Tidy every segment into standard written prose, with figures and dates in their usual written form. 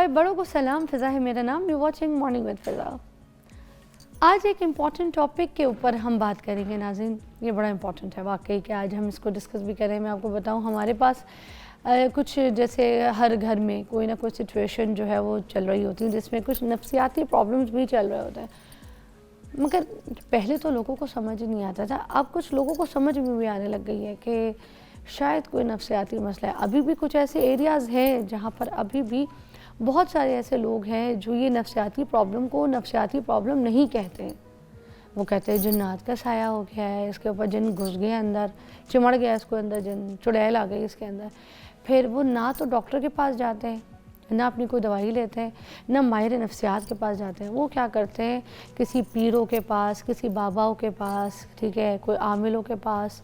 हाय, बड़ों को सलाम, फ़िज़ा है मेरा नाम। यू वाचिंग मॉर्निंग विद फ़िज़ा। आज एक इम्पॉर्टेंट टॉपिक के ऊपर हम बात करेंगे नाज़रीन। ये बड़ा इम्पॉर्टेंट है वाकई कि आज हम इसको डिस्कस भी करें। मैं आपको बताऊं, हमारे पास कुछ जैसे हर घर में कोई ना कोई सिचुएशन जो है वो चल रही होती है जिसमें कुछ नफ्सियाती प्रॉब्लम्स भी चल रहे होते हैं। मगर पहले तो लोगों को समझ ही नहीं आता था, अब कुछ लोगों को समझ में भी आने लग गई है कि शायद कोई नफ्सियाती मसला है। अभी भी कुछ ऐसे एरियाज़ हैं जहाँ पर अभी भी बहुत सारे ऐसे लोग हैं जो ये नफ्सियाती प्रॉब्लम को नफ्सियाती प्रॉब्लम नहीं कहते हैं। वो कहते हैं जिन्नात का साया हो गया है, इसके ऊपर जिन घुस गए अंदर, चिमड़ गया इसको अंदर, जिन चुड़ैल आ गई इसके अंदर। फिर वो ना तो डॉक्टर के पास जाते हैं, ना अपनी कोई दवाई लेते हैं, ना माहिर नफ्सियात के पास जाते हैं। वो क्या करते हैं, किसी पीरों के पास, किसी बाबाओं के पास, ठीक है, कोई आमिलों के पास,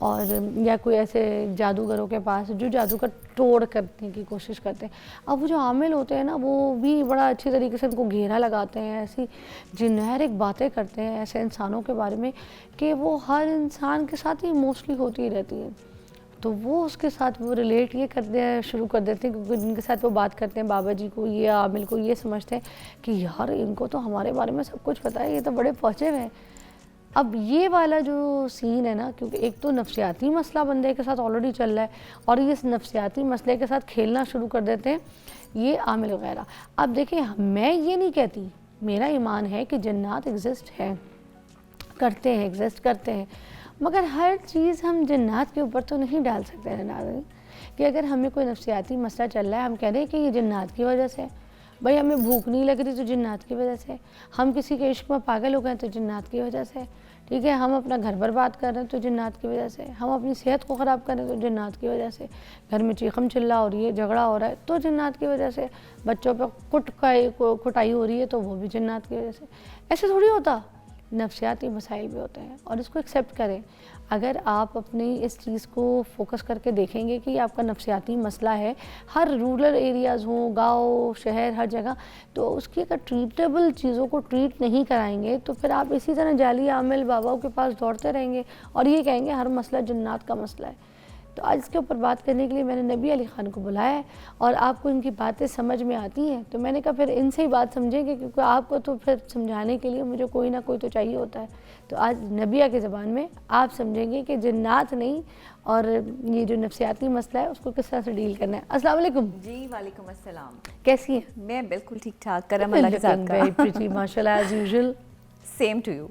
और या कोई ऐसे जादूगरों के पास जो जादू का तोड़ करने की कोशिश करते हैं। अब वो जो आमिल होते हैं ना, वो भी बड़ा अच्छी तरीके से उनको घेरा लगाते हैं, ऐसी जेनेरिक बातें करते हैं ऐसे इंसानों के बारे में कि वो हर इंसान के साथ ही मोस्टली होती ही रहती है। तो वो उसके साथ वो रिलेट ये करते शुरू कर देते हैं, क्योंकि जिनके साथ वो बात करते हैं, बाबा जी को, ये आमिल को, ये समझते हैं कि यार इनको तो हमारे बारे में सब कुछ पता है, ये तो बड़े पहुँचे हुए हैं। अब ये वाला जो सीन है ना, क्योंकि एक तो नफ्सियाती मसला बंदे के साथ ऑलरेडी चल रहा है और ये इस नफ्सियाती मसले के साथ खेलना शुरू कर देते हैं ये आमिल वगैरह। अब देखिए, मैं ये नहीं कहती, मेरा ईमान है कि जन्नात एग्जिस्ट है, करते हैं, एग्जिस्ट करते हैं, मगर हर चीज़ हम जन्नात के ऊपर तो नहीं डाल सकते हैं नाज़रीन। कि अगर हमें कोई नफ्सियाती मसला चल रहा है, हम कह रहे हैं कि ये जन्नात की वजह से, भाई हमें भूख नहीं लग रही तो जन्नात की वजह से, हम किसी के इश्क में पागल हो गए तो जन्नात की वजह से, ठीक है, हम अपना घर बर्बाद कर रहे हैं तो जन्नात की वजह से, हम अपनी सेहत को ख़राब कर रहे हैं तो जन्नात की वजह से, घर में चीखम चिल्ला हो रही है, झगड़ा हो रहा है तो जन्नात की वजह से, बच्चों पर कुटाई हो रही है तो वो भी जन्नात की वजह से। ऐसे थोड़ी होता, नफ्सियाती मसाइल भी होते हैं और इसको एक्सेप्ट करें। अगर आप अपनी इस चीज़ को फोकस करके देखेंगे कि आपका नफ्सियाती मसला है, हर रूरल एरियाज़ हों, गांव, शहर, हर जगह, तो उसकी अगर ट्रीटेबल चीज़ों को ट्रीट नहीं कराएंगे तो फिर आप इसी तरह जाली आमिल बाबाओं के पास दौड़ते रहेंगे और ये कहेंगे हर मसला जन्नात का मसला है। तो आज इसके ऊपर बात करने के लिए मैंने नबी अली ख़ान को बुलाया है और आपको इनकी बातें समझ में आती हैं तो मैंने कहा फिर इनसे ही बात समझेंगे, क्योंकि आपको तो फिर समझाने के लिए मुझे कोई ना कोई तो चाहिए होता है। तो आज नबिया की ज़बान में आप समझेंगे कि जन्नात नहीं और ये जो नफ्सियाती मसला है उसको किस तरह से डील करना है। अस्सलाम वालेकुम। जी वालेकुम अस्सलाम। कैसी हैं? मैं बिल्कुल ठीक ठाक, करम अल्लाह के साथ का। वेरी प्रिटी माशाल्लाह as usual. Same to you.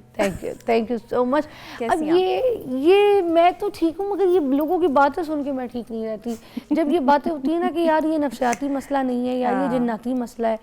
Thank you so much. अब हैं ये मैं तो ठीक हूँ, मगर ये लोगों की बातें सुन के मैं ठीक नहीं रहती। जब ये बातें होती है ना कि यार ये नफ्सियाती मसला नहीं है, यार ये जन्नाती मसला है,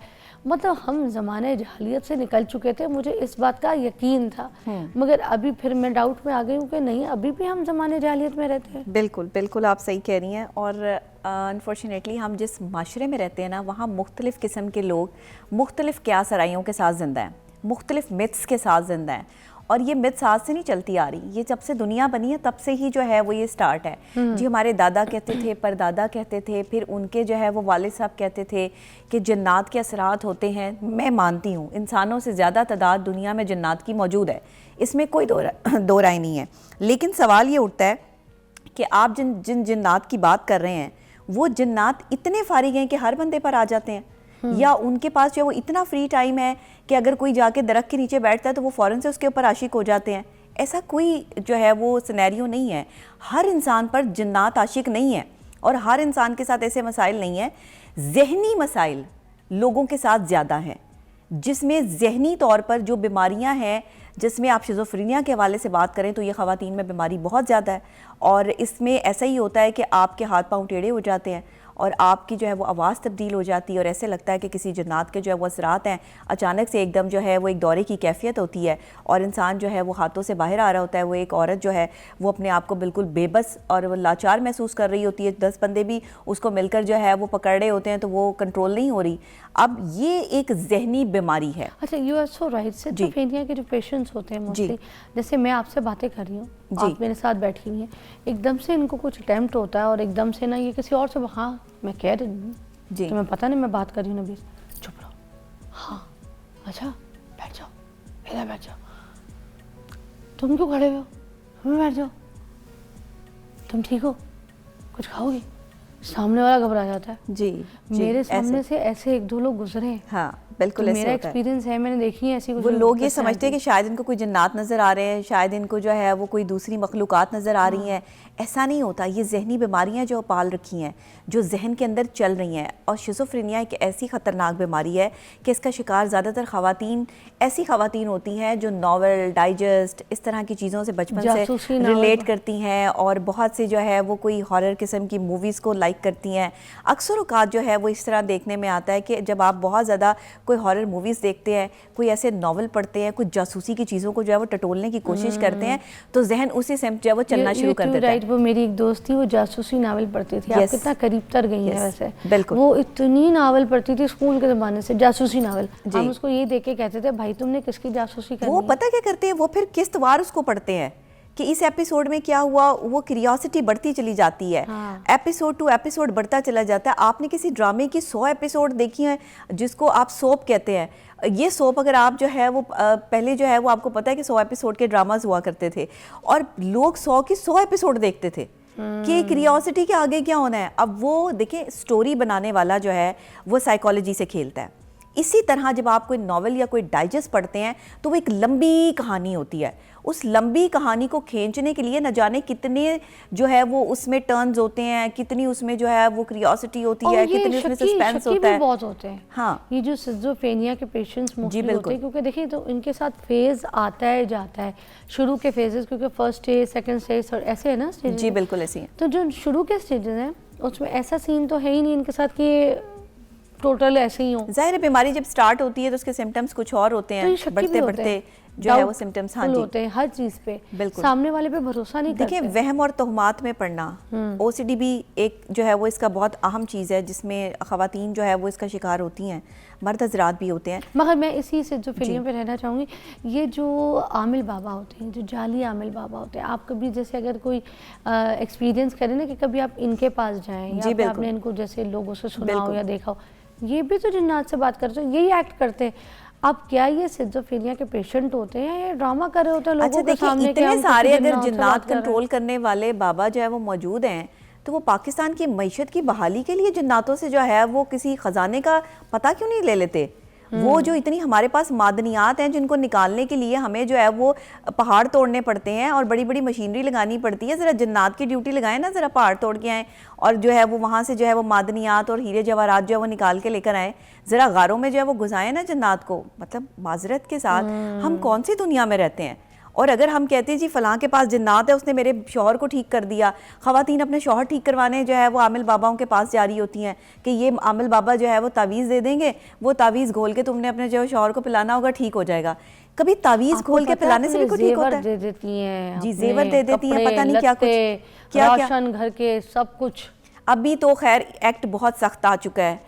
मतलब हम ज़माने जहालियत से निकल चुके थे, मुझे इस बात का यकीन था, मगर अभी फिर मैं डाउट में आ गई हूँ कि नहीं, अभी भी हम ज़माने जहालियत में रहते हैं। बिल्कुल बिल्कुल आप सही कह रही हैं। और अनफॉर्चुनेटली हम जिस माशरे में रहते हैं ना, वहाँ मुख्तलिफ़ किस्म के लोग मुख्तलिफ़ क़यास आराइयों के साथ ज़िंदा हैं, मुख्तलिफ़ मिथ्स के साथ ज़िंदा हैं। और ये मिथ्स आज से नहीं चलती आ रही, ये जब से दुनिया बनी है तब से ही जो है वो ये स्टार्ट है। जी हमारे दादा कहते थे, परदादा कहते थे, फिर उनके जो है वो वालिद साहब कहते थे कि जन्नात के असरात होते हैं। मैं मानती हूँ इंसानों से ज़्यादा तादाद दुनिया में जन्नात की मौजूद है, इसमें कोई दो राय नहीं है। लेकिन सवाल ये उठता है कि आप जिन जन्नात की बात कर रहे हैं वो जन्नात इतने फारिग हैं कि हर बंदे पर आ जाते हैं, या उनके पास जो वो इतना फ्री टाइम है कि अगर कोई जाके दरख्त के नीचे बैठता है तो वो फ़ौरन से उसके ऊपर आशिक हो जाते हैं। ऐसा कोई जो है वो सिनेरियो नहीं है। हर इंसान पर जन्नात आशिक नहीं है और हर इंसान के साथ ऐसे मसाइल नहीं है। ज़हनी मसाइल लोगों के साथ ज़्यादा हैं, जिसमें ज़हनी तौर पर जो बीमारियां हैं, जिसमें आप शिज़ोफ्रेनिया के हवाले से बात करें तो ये ख़वातीन में बीमारी बहुत ज़्यादा है। और इसमें ऐसा ही होता है कि आपके हाथ पांव टेढ़े हो जाते हैं और आपकी जो है वो आवाज़ तब्दील हो जाती है और ऐसे लगता है कि किसी जन्नात के जो है वो असरात हैं। अचानक से एकदम जो है वो एक दौरे की कैफियत होती है और इंसान जो है वो हाथों से बाहर आ रहा होता है। वो एक औरत जो है वो अपने आप को बिल्कुल बेबस और वो लाचार महसूस कर रही होती है। 10 बंदे भी उसको मिलकर जो है वो पकड़ रहे होते हैं तो वो कंट्रोल नहीं हो रही। अब ये एक ज़हनी बीमारी है। अच्छा, you are so right. Schizophrenia के जो पेशेंट्स होते हैं मोस्टली, जैसे मैं आपसे बातें कर रही हूँ, आप मेरे साथ बैठी हुई हैं, एकदम से इनको कुछ अटैम्प्ट होता है और एकदम से ना ये किसी और से, हाँ मैं कह रही हूँ जी, तुम्हें पता नहीं मैं बात कर रही हूँ नबी, चुप रहो, हाँ अच्छा बैठ जाओ, इधर बैठ जाओ, तुम क्यों खड़े हो, तुम बैठ जाओ, तुम ठीक हो, कुछ खाओगी, सामने वाला घबरा जाता है। जी, मेरे सामने से ऐसे 1-2 लोग गुजरे हैं। हाँ बिल्कुल, तो ऐसे मेरा होता है। एक्सपीरियंस है, मैंने देखी है ऐसी कुछ। वो लोग ये समझते हैं कि शायद इनको कोई जन्नात नज़र आ रहे हैं, शायद इनको जो है वो कोई दूसरी मखलूक़ात नज़र आ रही हैं। ऐसा नहीं होता। ये जहनी बीमारियां जो पाल रखी हैं, जो जहन के अंदर चल रही हैं। और शिज़ोफ्रेनिया एक ऐसी ख़तरनाक बीमारी है कि इसका शिकार ज़्यादातर ख़वातीन, ऐसी ख़वातीन होती हैं जो नावल, डाइजेस्ट, इस तरह की चीज़ों से बचपन से रिलेट करती हैं और बहुत से जो है वो कोई हॉरर किस्म की मूवीज़ को लाइक करती हैं। अक्सर औक़ात जो है वो इस तरह देखने में आता है कि जब आप बहुत ज़्यादा कोई हॉरर मूवीज़ देखते हैं, कोई ऐसे नावल पढ़ते हैं, कुछ जासूसी की चीज़ों को जो है वो टटोलने की कोशिश करते हैं, तो जहन उसी से जो है वो चलना शुरू कर देता है। वो मेरी एक दोस्त थी, वो जासूसी नावल पढ़ती थी। आप कितना करीब तर गई हैं वैसे। बिल्कुल, वो इतनी नावल पढ़ती थी स्कूल के ज़माने से, जासूसी नावल। हम उसको ये देख के कहते थे, भाई तुमने किसकी जासूसी करनी है? वो पता क्या करते हैं, वो फिर किस्तवार उसको पढ़ते हैं कि इस एपिसोड में क्या हुआ। वो क्यूरियोसिटी बढ़ती चली जाती है। एपिसोड टू एपिसोड बढ़ता चला जाता है। आपने किसी ड्रामे की 100 एपिसोड देखी हैं जिसको आप सोप कहते हैं। ये सोप अगर आप जो है वो पहले जो है वो आपको पता है कि 100 एपिसोड के ड्रामाज हुआ करते थे और लोग 100 की 100 एपिसोड देखते थे कि क्यूरियोसिटी के आगे क्या होना है। अब वो देखें, स्टोरी बनाने वाला जो है वो साइकोलॉजी से खेलता है। इसी तरह जब आप कोई नॉवल या कोई डाइजेस्ट पढ़ते हैं तो वो एक लंबी कहानी होती है। उस लंबी कहानी को खींचने के लिए न जाने कितने जो है वो उसमें टर्न्स होते हैं, कितनी उसमें जो है वो क्यूरियोसिटी होती है, कितनी उसमें सस्पेंस होता है। बहुत होते हैं। हाँ, ये जो शिज़ोफ्रेनिया के पेशेंट्स मोस्टली होते हैं, क्योंकि देखिए तो इनके साथ फेज आता है जाता है। शुरू के फेजेस, क्योंकि फर्स्ट स्टेज, सेकंड स्टेज ऐसे है ना स्टेज। जी बिल्कुल ऐसे ही है। तो जो शुरू के स्टेजेस हैं उसमें ऐसा सीन तो है ही नहीं इनके साथ कि टोटल ऐसे ही हो। जाहिर है बीमारी जब स्टार्ट होती है तो उसके सिम्टम्स कुछ और होते हैं, तो बढ़ते बढ़ते जो है वो सिम्टम्स हाँ जी होते हैं हर चीज़ पे। बिल्कुल, सामने वाले पे भरोसा नहीं करते। देखिए, वहम और तोहमात में पड़ना, ओसीडी भी एक जो है वो इसका बहुत अहम चीज़ है जिसमें ख़वातीन जो है वो इसका शिकार होती हैं, मर्द हज़रात भी होते हैं। मगर मैं इसी से जो फिल्म पे रहना चाहूँगी, ये जो आमिल बाबा होते हैं, जो जाली आमिल बाबा होते हैं, आप कभी जैसे अगर कोई एक्सपीरियंस करें ना कि कभी आप इनके पास जाएँ या आपने इनको जैसे लोगों से सुना हो या देखा हो, ये भी तो जिन्नात से बात करते हैं, यही एक्ट करते हैं। अब क्या ये शिज़ोफ्रेनिया के पेशेंट होते हैं या ये ड्रामा कर रहे होते हैं लोगों के सामने? इतने सारे अगर जिन्नात कंट्रोल करने वाले बाबा जो है वो मौजूद हैं, तो वो पाकिस्तान की मईशत की बहाली के लिए जिन्नातों से जो है वो किसी ख़जाने का पता क्यों नहीं ले लेते? वो जो इतनी हमारे पास मादनियात हैं जिनको निकालने के लिए हमें जो है वो पहाड़ तोड़ने पड़ते हैं और बड़ी बड़ी मशीनरी लगानी पड़ती है। ज़रा जिन्नात की ड्यूटी लगाएं ना, ज़रा पहाड़ तोड़ के आएँ और जो है वो वहाँ से जो है वो मादनियात और हीरे जवाहरात जो है वो निकाल के लेकर आएँ। ज़रा गारों में जो है वो घुसाएं ना जिन्नात को। मतलब माजरत के साथ हम कौन सी दुनिया में रहते हैं? और अगर हम कहते हैं जी फ़लाँ के पास जिन्नात है, उसने मेरे शौहर को ठीक कर दिया, ख़वातीन अपने शौहर ठीक करवाने जो है वो आमिल बाबाओं के पास जा रही होती हैं कि ये आमिल बाबा जो है वो तावीज़ दे देंगे, वो तावीज़ घोल के तुमने अपने जो शौहर को पिलाना होगा, ठीक हो जाएगा। कभी तावीज़ घोल के पिलाने से भी कुछ ठीक होता है? दे देती हैं जी, जेवर दे देती हैं, पता नहीं क्या कुछ, क्या राशन घर के सब कुछ। अभी तो खैर एक्ट बहुत सख्त आ चुका है।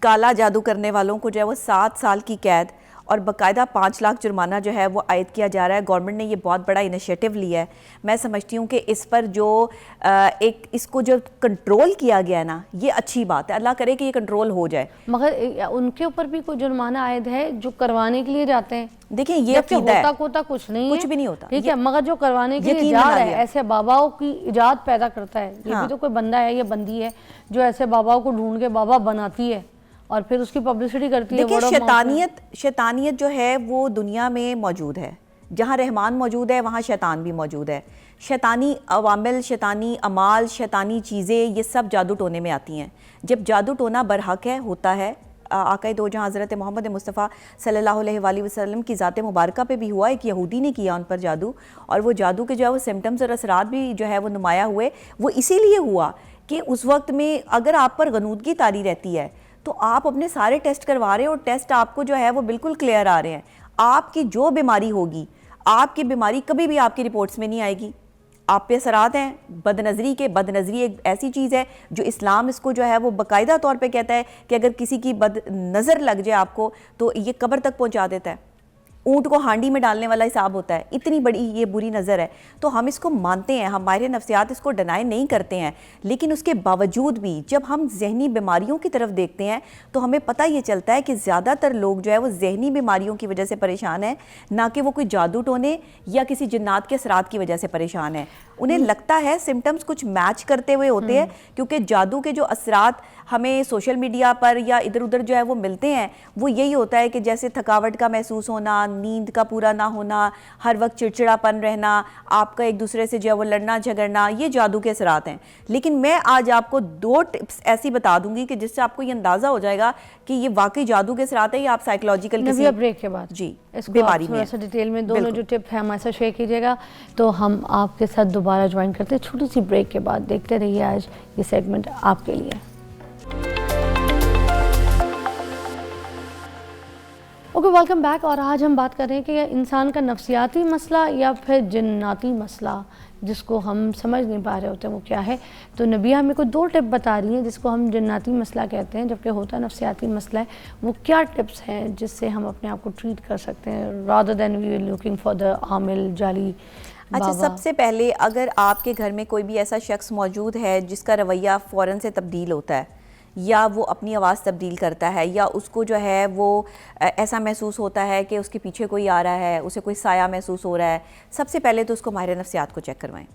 काला जादू करने वालों को जो है वो 7 साल की कैद और बाकायदा 5 लाख जुर्माना जो है वो आयद किया जा रहा है। गवर्नमेंट ने ये बहुत बड़ा इनिशिएटिव लिया है। मैं समझती हूँ कि इस पर जो एक इसको जो कंट्रोल किया गया है ना, ये अच्छी बात है। अल्लाह करे कि ये कंट्रोल हो जाए। मगर उनके ऊपर भी कोई जुर्माना आयद है जो करवाने के लिए जाते हैं? देखिए, ये होता कुछ नहीं है, कुछ भी नहीं होता, ठीक है, मगर जो करवाने के लिए जा रहा है, ऐसे बाबाओं की इजाद पैदा करता है। ये भी तो कोई बंदा है या बंदी है जो ऐसे बाबाओं को ढूंढ के बाबा बनाती है और फिर उसकी पब्लिसिटी करती है। देखिए, शैतानियत जो है वो दुनिया में मौजूद है। जहाँ रहमान मौजूद है वहाँ शैतान भी मौजूद है। शैतानी अवामिल, शैतानी अमाल, शैतानी चीज़ें, ये सब जादू टोने में आती हैं। जब जादू टोना बरहक है, होता है, आक़ाए दो जहाँ हज़रत मोहम्मद मुस्तफ़ा सल्लल्लाहु अलैहि वसल्लम की ज़ात मुबारका पे भी हुआ, एक यहूदी ने किया उन पर जादू, और वो जादू के जो है वो सिम्टम्स और असरात भी जो है वो नुमाया हुए। वो इसीलिए हुआ कि उस वक्त में अगर आप पर गनूदगी तारी रहती है तो आप अपने सारे टेस्ट करवा रहे हैं और टेस्ट आपको जो है वो बिल्कुल क्लियर आ रहे हैं। आपकी जो बीमारी होगी, आपकी बीमारी कभी भी आपकी रिपोर्ट्स में नहीं आएगी। आप पे असरात हैं बदनज़री के। बदनज़री एक ऐसी चीज़ है जो इस्लाम इसको जो है वो बाकायदा तौर पे कहता है कि अगर किसी की बद नज़र लग जाए आपको तो ये कब्र तक पहुंचा देता है। ऊँट को हांडी में डालने वाला हिसाब होता है। इतनी बड़ी ये बुरी नज़र है। तो हम इसको मानते हैं, हमारे नफ्सियात इसको डिनाई नहीं करते हैं, लेकिन उसके बावजूद भी जब हम जहनी बीमारियों की तरफ देखते हैं तो हमें पता ये चलता है कि ज़्यादातर लोग जो है वो जहनी बीमारियों की वजह से परेशान है, ना कि वो कोई जादू टोने या किसी जिन्नात के असरात की वजह से परेशान है। उन्हें लगता है सिम्टम्स कुछ मैच करते हुए होते हैं, क्योंकि जादू के जो असरात हमें सोशल मीडिया पर या इधर उधर जो है वो मिलते हैं, वो यही होता है कि जैसे थकावट का महसूस होना, नींद का पूरा ना होना, हर वक्त चिड़चिड़ापन रहना, आपका एक दूसरे से जो है वो लड़ना झगड़ना, ये जादू के असरात हैं। लेकिन मैं आज आपको 2 टिप्स ऐसी बता दूंगी कि जिससे आपको ये अंदाज़ा हो जाएगा कि ये वाकई जादू के असरात है या आप साइकोलॉजिकल किसी ब्रेक के बाद जी बीमारी में थोड़ा सा डिटेल में दोनों जो टिप है हमारे साथ शेयर कीजिएगा, तो हम आपके साथ दोबारा ज्वाइन करते हैं छोटी सी ब्रेक के बाद। देखते रहिए आज ये सेगमेंट आपके लिए। Okay, welcome back. और आज हम बात कर रहे हैं कि इंसान का नफ्सियाती मसला या फिर जिन्नाती मसला जिसको हम समझ नहीं पा रहे होते वो क्या है। तो नबिया हमें को 2 टिप बता रही हैं जिसको हम जिन्नाती मसला कहते हैं, जबकि होता नफ्सियाती मसला है। वो क्या टिप्स हैं जिससे हम अपने आप को ट्रीट कर सकते हैं rather than we looking for the आमिल जाली। अच्छा, सबसे पहले अगर आपके घर में कोई भी ऐसा शख्स मौजूद है जिसका रवैया फ़ौरन से तब्दील होता है, या वो अपनी आवाज़ तब्दील करता है, या उसको जो है वो ऐसा महसूस होता है कि उसके पीछे कोई आ रहा है, उसे कोई साया महसूस हो रहा है, सबसे पहले तो उसको माहिर नफ्सियात को चेक करवाएं।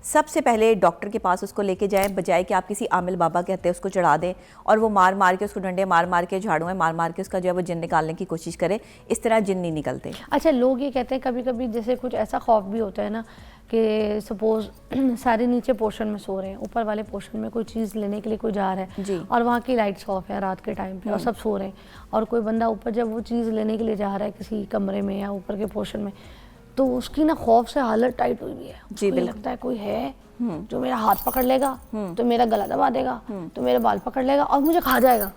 सबसे पहले डॉक्टर के पास उसको लेके जाएं, बजाय कि आप किसी आमिल बाबा कहते हैं उसको चढ़ा दें और वो मार मार के उसको डंडे मार मार के झाड़ुएं मार मार के उसका जो है वो जिन निकालने की कोशिश करे। इस तरह जिन नहीं निकलते। अच्छा, लोग ये कहते हैं कभी कभी जैसे कुछ ऐसा खौफ भी होता है ना कि सपोज सारे नीचे पोर्शन में सो रहे हैं, ऊपर वाले पोर्शन में कोई चीज़ लेने के लिए कोई जा रहा है जी, और वहाँ की लाइट्स ऑफ है रात के टाइम पे और सब सो रहे हैं, और कोई बंदा ऊपर जब वो चीज़ लेने के लिए जा रहा है किसी कमरे में या ऊपर के पोर्शन में, तो उसकी ना खौफ से हालत टाइट हुई हुई है। जी, बिल्कुल लगता है कोई है जो मेरा हाथ पकड़ लेगा, तो मेरा गला दबा देगा, तो मेरे बाल पकड़ लेगा और मुझे खा जाएगा।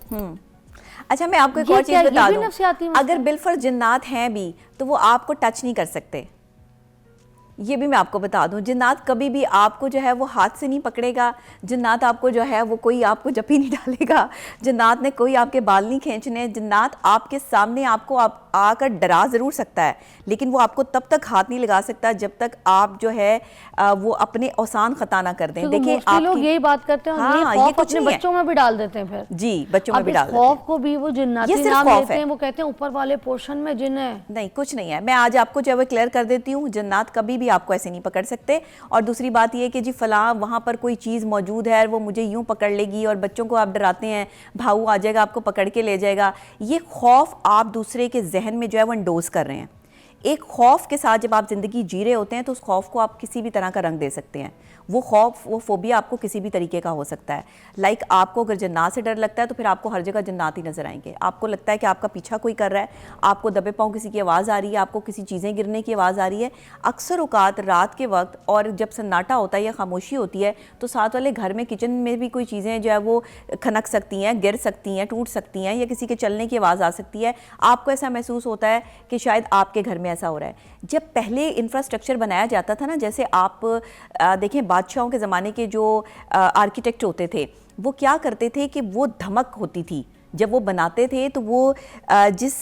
अच्छा, मैं आपको एक और चीज़ बता दूं, अगर बिलफर्ज जिन्नात हैं भी तो वो आपको टच नहीं कर सकते। ये भी मैं आपको बता दूं, जिन्नात कभी भी आपको जो है वो हाथ से नहीं पकड़ेगा, जिन्नात आपको जो है वो कोई आपको जप्पी नहीं डालेगा, जिन्नात ने कोई आपके बाल नहीं खींचने। जिन्नात आपके सामने आपको आकर डरा ज़रूर सकता है, लेकिन वो आपको तब तक हाथ नहीं लगा सकता जब तक आप जो है वो अपने औसान खता ना कर दें। देखिए, आप लोग यही बात करते हैं, हाँ, ये कुछ अपने बच्चों में भी डाल देते हैं। फिर जी, बच्चों में भी डाल देते हैं। खौफ को भी वो जिन्नाती नाम लेते हैं, वो कहते हैं ऊपर वाले पोर्शन में जिन है। नहीं, कुछ नहीं है। मैं आज आपको जो है क्लियर कर देती हूँ, जिन्नात कभी भी आपको ऐसे नहीं पकड़ सकते। और दूसरी बात ये कि जी फलां वहाँ पर कोई चीज़ मौजूद है और वो मुझे यूं पकड़ लेगी, और बच्चों को आप डराते हैं भाऊ आ जाएगा आपको पकड़ के ले जाएगा। ये खौफ आप दूसरे के जहन में जो है वो इंडोज कर रहे हैं। एक खौफ के साथ जब आप ज़िंदगी जी रहे होते हैं तो उस खौफ को आप किसी भी तरह का रंग दे सकते हैं। वो खौफ, वो फोबिया आपको किसी भी तरीके का हो सकता है। लाइक आपको अगर जन्नात से डर लगता है तो फिर आपको हर जगह जन्नात ही नजर आएंगे। आपको लगता है कि आपका पीछा कोई कर रहा है, आपको दबे पाँव किसी की आवाज़ आ रही है, आपको किसी चीज़ें गिरने की आवाज़ आ रही है। अक्सर औकात रात के वक्त और जब सन्नाटा होता है या खामोशी होती है तो साथ वाले घर में किचन में भी कोई चीज़ें जो है वो खनक सकती हैं, गिर सकती हैं, टूट सकती हैं, या किसी के चलने की आवाज़ आ सकती है। आपको ऐसा महसूस होता है कि शायद आपके घर में ऐसा हो रहा है। जब पहले इंफ्रास्ट्रक्चर बनाया जाता था ना, जैसे आप देखें बादशाहों के ज़माने के जो आर्किटेक्ट होते थे वो क्या करते थे कि वो धमक होती थी जब वो बनाते थे, तो वो जिस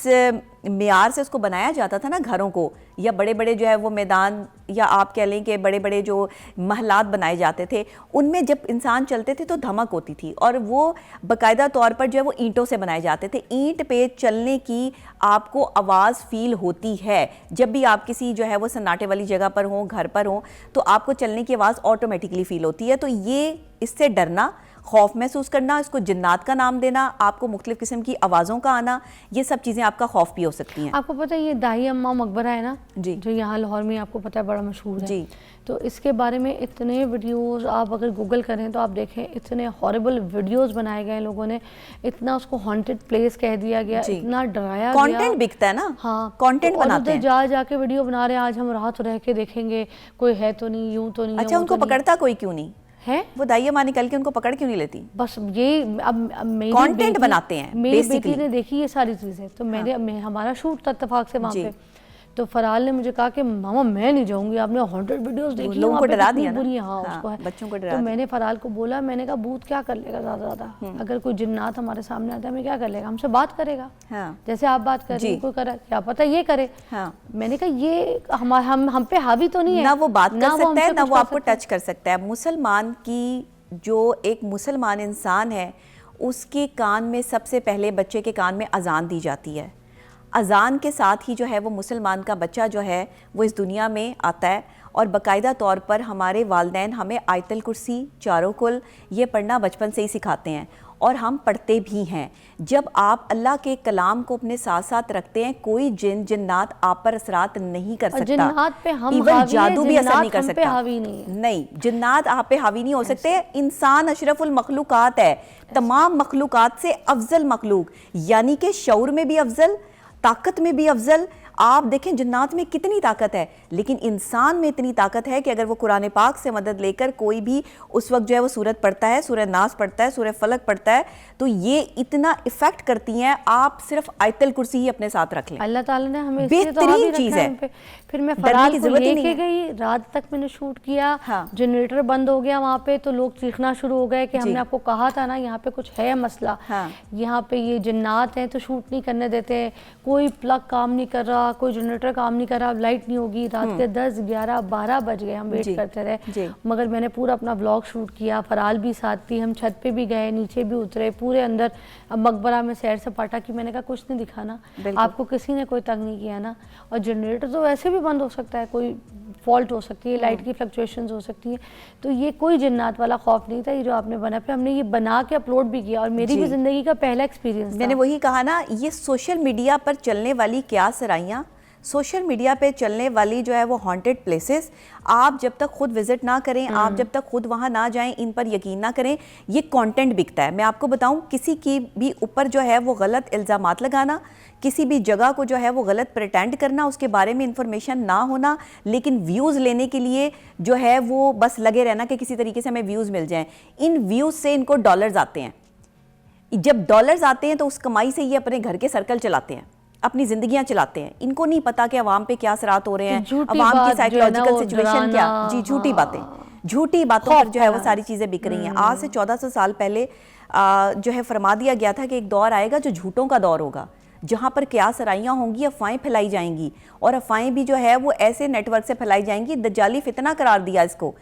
मेयार से उसको बनाया जाता था ना घरों को, या बड़े बड़े जो है वो मैदान, या आप कह लें कि बड़े बड़े जो महलात बनाए जाते थे, उनमें जब इंसान चलते थे तो धमक होती थी। और वो बाकायदा तौर पर जो है वो ईंटों से बनाए जाते थे। ईंट पे चलने की आपको आवाज़ फील होती है। जब भी आप किसी जो है वो सन्नाटे वाली जगह पर हों, घर पर हों, तो आपको चलने की आवाज़ ऑटोमेटिकली फ़ील होती है। तो ये इससे डरना, खौफ महसूस करना, इसको जिन्नात का नाम देना, आपको मुख्तलिफ किस्म की आवाज़ों का आना, ये सब चीज़ें आपका खौफ भी हो सकती हैं। आपको पता है ये दाई अम्मा मकबरा है ना जी, जो यहाँ लाहौर में आपको पता है बड़ा मशहूर है जी। तो इसके बारे में इतने वीडियोस आप अगर गूगल करें तो आप देखें, इतने हॉरिबल वीडियोस बनाए गए लोगों ने, इतना उसको हॉन्टेड प्लेस कह दिया गया, इतना डराया गया। कंटेंट बिकता है ना, हाँ, कंटेंट बनाते हैं। जा जाके वीडियो बना रहे हैं, आज हम रात रह के देखेंगे कोई है तो नहीं, यूं तो नहीं। अच्छा, उनको पकड़ता कोई क्यों नहीं है? वो दाइया माँ निकल के उनको पकड़ क्यों नहीं लेती? बस ये अब मेरी कंटेंट बनाते हैं। मेरी बेटी ने देखी ये सारी चीज़ें, तो हमारा शूट था इत्तेफाक से वहाँ पे, तो फराल ने मुझे कहा कि मामा मैं नहीं जाऊंगी, आपने हॉन्टेड वीडियोस देखी, लोगों को डरा दिया ना। बुरी। हाँ, उसको है, बच्चों को डरा तो दिया। मैंने फराल को बोला, मैंने कहा भूत क्या कर लेगा ज़्यादा, अगर कोई जिन्नात हमारे सामने आता है हमें क्या कर लेगा, हमसे बात करेगा। हाँ। जैसे आप बात कर रही हैं, कोई करे, क्या पता ये करे। हाँ। मैंने कहा ये हम पे हावी तो नहीं है ना, वो बात कर सकता है ना वो आपको टच कर सकता है। मुसलमान की जो एक मुसलमान इंसान है उसके कान में सबसे पहले बच्चे के कान में अजान दी जाती है। अजान के साथ ही जो है वो मुसलमान का बच्चा जो है वो इस दुनिया में आता है और बाकायदा तौर पर हमारे वालिदैन हमें आयतल कुर्सी, चारों कुल ये पढ़ना बचपन से ही सिखाते हैं और हम पढ़ते भी हैं। जब आप अल्लाह के कलाम को अपने साथ साथ रखते हैं, कोई जिन्नात आप पर असरात नहीं कर सकता। जिन्नात पे हम इवन जादू भी असर नहीं कर सकता। हावी नहीं, जिन्नात आप पे हावी नहीं हो सकते। इंसान अशरफुल मखलूकात है, तमाम मखलूकात से अफजल मखलूक, यानी कि शऊर में भी अफजल, ताकत में भी अफजल। आप देखें जिन्नात में कितनी ताकत है, लेकिन इंसान में इतनी ताकत है कि अगर वो कुरान पाक से मदद लेकर कोई भी उस वक्त जो है वो सूरत पढ़ता है, सूरह नास पढ़ता है, सूरह फलक पढ़ता है, तो ये इतना इफेक्ट करती हैं। आप सिर्फ आयतल कुर्सी ही अपने साथ रख लें, अल्लाह ताला ने हमें बेहतरीन चीज़ है। फिर मैं फराल को लेके गई, रात तक मैंने शूट किया। हाँ। जनरेटर बंद हो गया वहाँ पे, तो लोग चीखना शुरू हो गए कि हमने आपको कहा था ना यहाँ पे कुछ है मसला। हाँ। यहाँ पे ये जिन्नात हैं तो शूट नहीं करने देते, कोई प्लग काम नहीं कर रहा, कोई जनरेटर काम नहीं कर रहा, लाइट नहीं होगी। रात के 10, 11, 12 बज गए, हम वेट करते रहे, मगर मैंने पूरा अपना व्लॉग शूट किया। फराल भी साथ थी, हम छत पे भी गए, नीचे भी उतरे, पूरे अंदर मकबरा में सैर सपाटा की। मैंने कहा कुछ नहीं दिखाना, आपको किसी ने कोई तंग नहीं किया ना। और जनरेटर तो वैसे भी बंद हो सकता है, कोई फॉल्ट हो सकती है, लाइट की फ्लक्चुएशंस हो सकती है, तो ये कोई जिन्नात वाला खौफ नहीं था। ये जो आपने बना, फिर हमने ये बना के अपलोड भी किया और मेरी भी ज़िंदगी का पहला एक्सपीरियंस। मैंने वही कहा ना, ये सोशल मीडिया पर चलने वाली क्या सराइयाँ, सोशल मीडिया पे चलने वाली जो है वो हॉन्टेड प्लेसेस, आप जब तक खुद विजिट ना करें, आप जब तक खुद वहाँ ना जाएं, इन पर यकीन ना करें। ये कंटेंट बिकता है। मैं आपको बताऊं, किसी की भी ऊपर जो है वो गलत इल्ज़ामात लगाना, किसी भी जगह को जो है वो गलत प्रिटेंड करना, उसके बारे में इंफॉर्मेशन ना होना, लेकिन व्यूज़ लेने के लिए जो है वो बस लगे रहना कि किसी तरीके से हमें व्यूज़ मिल जाएं। इन व्यूज़ से इनको डॉलर्स आते हैं। जब डॉलर्स आते हैं तो उस कमाई से ये अपने घर के सर्कल चलाते हैं, अपनी जिंदगियां चलाते हैं। इनको नहीं पता कि अवाम पे क्या असरात हो रहे हैं, अवाम की साइकोलॉजिकल सिचुएशन क्या। जी, झूठी बातें, झूठी बातों पर जो है वो सारी चीज़ें बिक रही हैं। आज से 1400 साल पहले जो है फरमा दिया गया था कि एक दौर आएगा जो झूठों का दौर होगा, जहाँ पर क्या सराइयाँ होंगी, अफवाहें फैलाई जाएंगी, और अफवाहें भी जो है वो ऐसे नेटवर्क से फैलाई जाएंगी। दज्जाली फितना करार दिया इसको।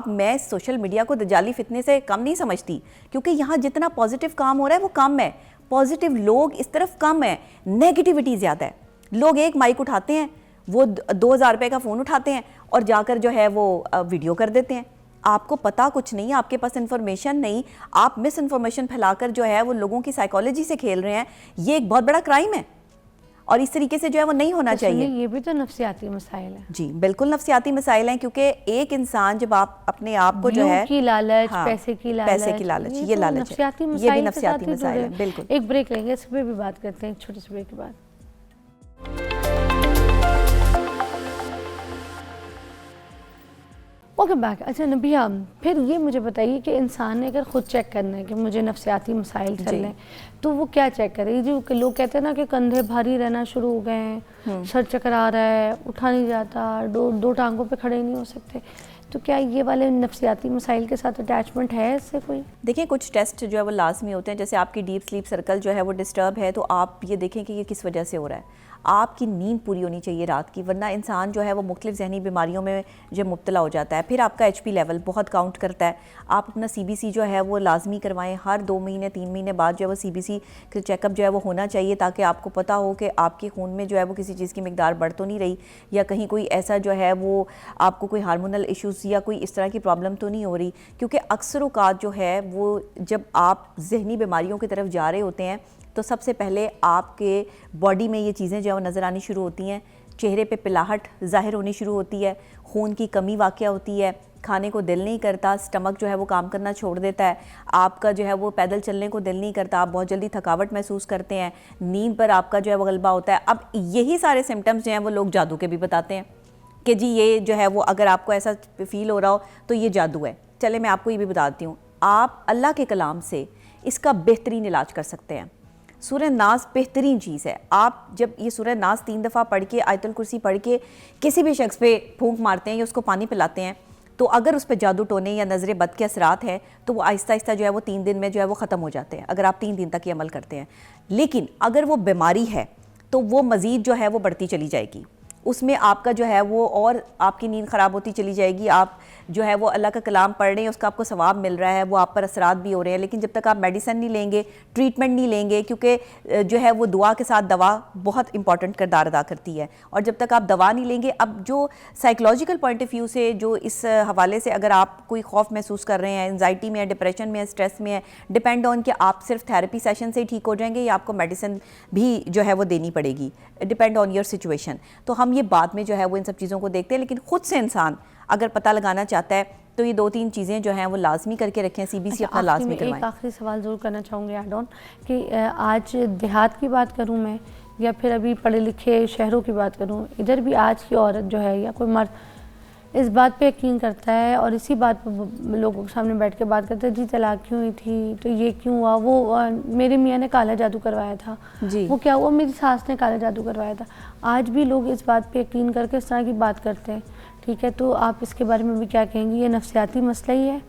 मैं सोशल मीडिया को दज्जाली फितने से कम नहीं समझती, क्योंकि यहाँ जितना पॉजिटिव काम हो रहा है वो कम है। पॉजिटिव लोग इस तरफ कम है, नेगेटिविटी ज़्यादा है। लोग एक माइक उठाते हैं, वो 2000 रुपये का फ़ोन उठाते हैं और जाकर जो है वो वीडियो कर देते हैं। आपको पता कुछ नहीं, आपके पास इन्फॉर्मेशन नहीं, आप मिस इन्फॉर्मेशन फैलाकर जो है वो लोगों की साइकोलॉजी से खेल रहे हैं। ये एक बहुत बड़ा क्राइम है और इस तरीके से जो है वो नहीं होना चाहिए। ये भी तो नफ्सियाती मसाइल है। जी बिल्कुल नफ्सियाती मसाइल हैं, क्योंकि एक इंसान जब आप अपने आप को जो है की लालच, हाँ, पैसे की लालच, ये लालच है, ये भी नफ्सियाती मसाइल है। बिल्कुल। एक ब्रेक लेंगे, इस पर भी बात करते हैं, एक छोटे से ब्रेक के बाद। Welcome back. अच्छा नबिया, फिर ये मुझे बताइए कि इंसान ने अगर खुद चेक करना है कि मुझे नफ्सियाती मसाइल चल रहे हैं, तो वो क्या चेक करे? जो कि लोग कहते हैं ना कि कंधे भारी रहना शुरू हो गए हैं, सर चकरा रहा है, उठा नहीं जाता, दो टांगों पे खड़े नहीं हो सकते, तो क्या ये वाले नफ्सियाती मसाइल के साथ अटैचमेंट है इससे कोई? देखिए, कुछ टेस्ट जो है वो लाजमी होते हैं। जैसे आपकी डीप स्लीप सर्कल जो है वो डिस्टर्ब है, तो आप ये देखें कि ये किस वजह से हो रहा है। आपकी नींद पूरी होनी चाहिए रात की, वरना इंसान जो है वो मुख्तलिफ जहनी बीमारियों में जो मुब्तला हो जाता है। फिर आपका HP लेवल बहुत काउंट करता है। आप अपना CBC जो है वो लाजमी करवाएं। हर 2 महीने 3 महीने बाद जो है वो CBC चेकअप जो है वो होना चाहिए, ताकि आपको पता हो कि आपके खून में जो है वो किसी चीज़ की मिकदार बढ़ तो नहीं रही, या कहीं कोई ऐसा जो है वो आपको कोई हार्मोनल इश्यूज़ या कोई इस तरह की प्रॉब्लम तो नहीं हो रही। क्योंकि अक्सर औक़ात जो है वो जब आप जहनी बीमारियों की तरफ जा रहे होते हैं, तो सबसे पहले आपके बॉडी में ये चीज़ें जो है नज़र आनी शुरू होती हैं। चेहरे पे पिलाहट ज़ाहिर होनी शुरू होती है, खून की कमी वाक़या होती है, खाने को दिल नहीं करता, स्टमक जो है वो काम करना छोड़ देता है, आपका जो है वो पैदल चलने को दिल नहीं करता, आप बहुत जल्दी थकावट महसूस करते हैं, नींद पर आपका जो है वो गलबा होता है। अब यही सारे सिम्टम्स जो हैं वो लोग जादू के भी बताते हैं कि जी ये जो है वो अगर आपको ऐसा फील हो रहा हो तो ये जादू है। चले मैं आपको ये भी बताती हूँ, आप अल्लाह के कलाम से इसका बेहतरीन इलाज कर सकते हैं। सूरह नास बेहतरीन चीज़ है। आप जब ये सूरह नास 3 दफ़ा पढ़ के, आयतुल कुर्सी पढ़ के किसी भी शख्स पे फूंक मारते हैं या उसको पानी पिलाते हैं, तो अगर उस पर जादू टोने या नज़र बद के असरात हैं तो वो आहिस्ता आहिस्ता जो है वो 3 दिन में जो है वो ख़त्म हो जाते हैं, अगर आप 3 दिन तक ये अमल करते हैं। लेकिन अगर वो बीमारी है तो वो मज़ीद जो है वो बढ़ती चली जाएगी, उसमें आपका जो है वो और आपकी नींद ख़राब होती चली जाएगी। आप जो है वो अल्लाह का कलाम पढ़ रहे हैं, उसका आपको सवाब मिल रहा है, वो आप पर असरात भी हो रहे हैं, लेकिन जब तक आप मेडिसिन नहीं लेंगे, ट्रीटमेंट नहीं लेंगे, क्योंकि जो है वो दुआ के साथ दवा बहुत इंपॉर्टेंट किरदार अदा करती है, और जब तक आप दवा नहीं लेंगे, अब जो साइकोलॉजिकल पॉइंट ऑफ व्यू से जो इस हवाले से अगर आप कोई खौफ महसूस कर रहे हैं, एंजाइटी में है, डिप्रेशन में है, स्ट्रेस में है, डिपेंड ऑन कि आप सिर्फ थेरेपी सेशन से ही ठीक हो जाएंगे या आपको मेडिसिन भी जो है वो देनी पड़ेगी, डिपेंड ऑन योर सिचुएशन। तो हम ये बाद में जो है वो इन सब चीज़ों को देखते हैं, लेकिन खुद से इंसान अगर पता लगाना चाहता है तो ये 2-3 चीज़ें जो हैं वो लाजमी करके रखें। CBC अपना लाजमी करवाएं। एक आखिरी सवाल ज़रूर करना चाहूँगी ऐड ऑन कि आज देहात की बात करूँ मैं या फिर अभी पढ़े लिखे शहरों की बात करूँ, इधर भी आज की औरत जो है या कोई मर्द इस बात पे यकीन करता है और इसी बात पे लोगों के सामने बैठ के बात करता है, जी तलाक क्यों हुई थी, तो ये क्यों हुआ, वो मेरे मियाँ ने काला जादू करवाया था, जी वो क्या हुआ, मेरी सास ने काला जादू करवाया था। आज भी लोग इस बात पे यकीन करके इस तरह की बात करते हैं। ठीक है, तो आप इसके बारे में भी क्या कहेंगी, ये नफ्सियाती मसला ही है?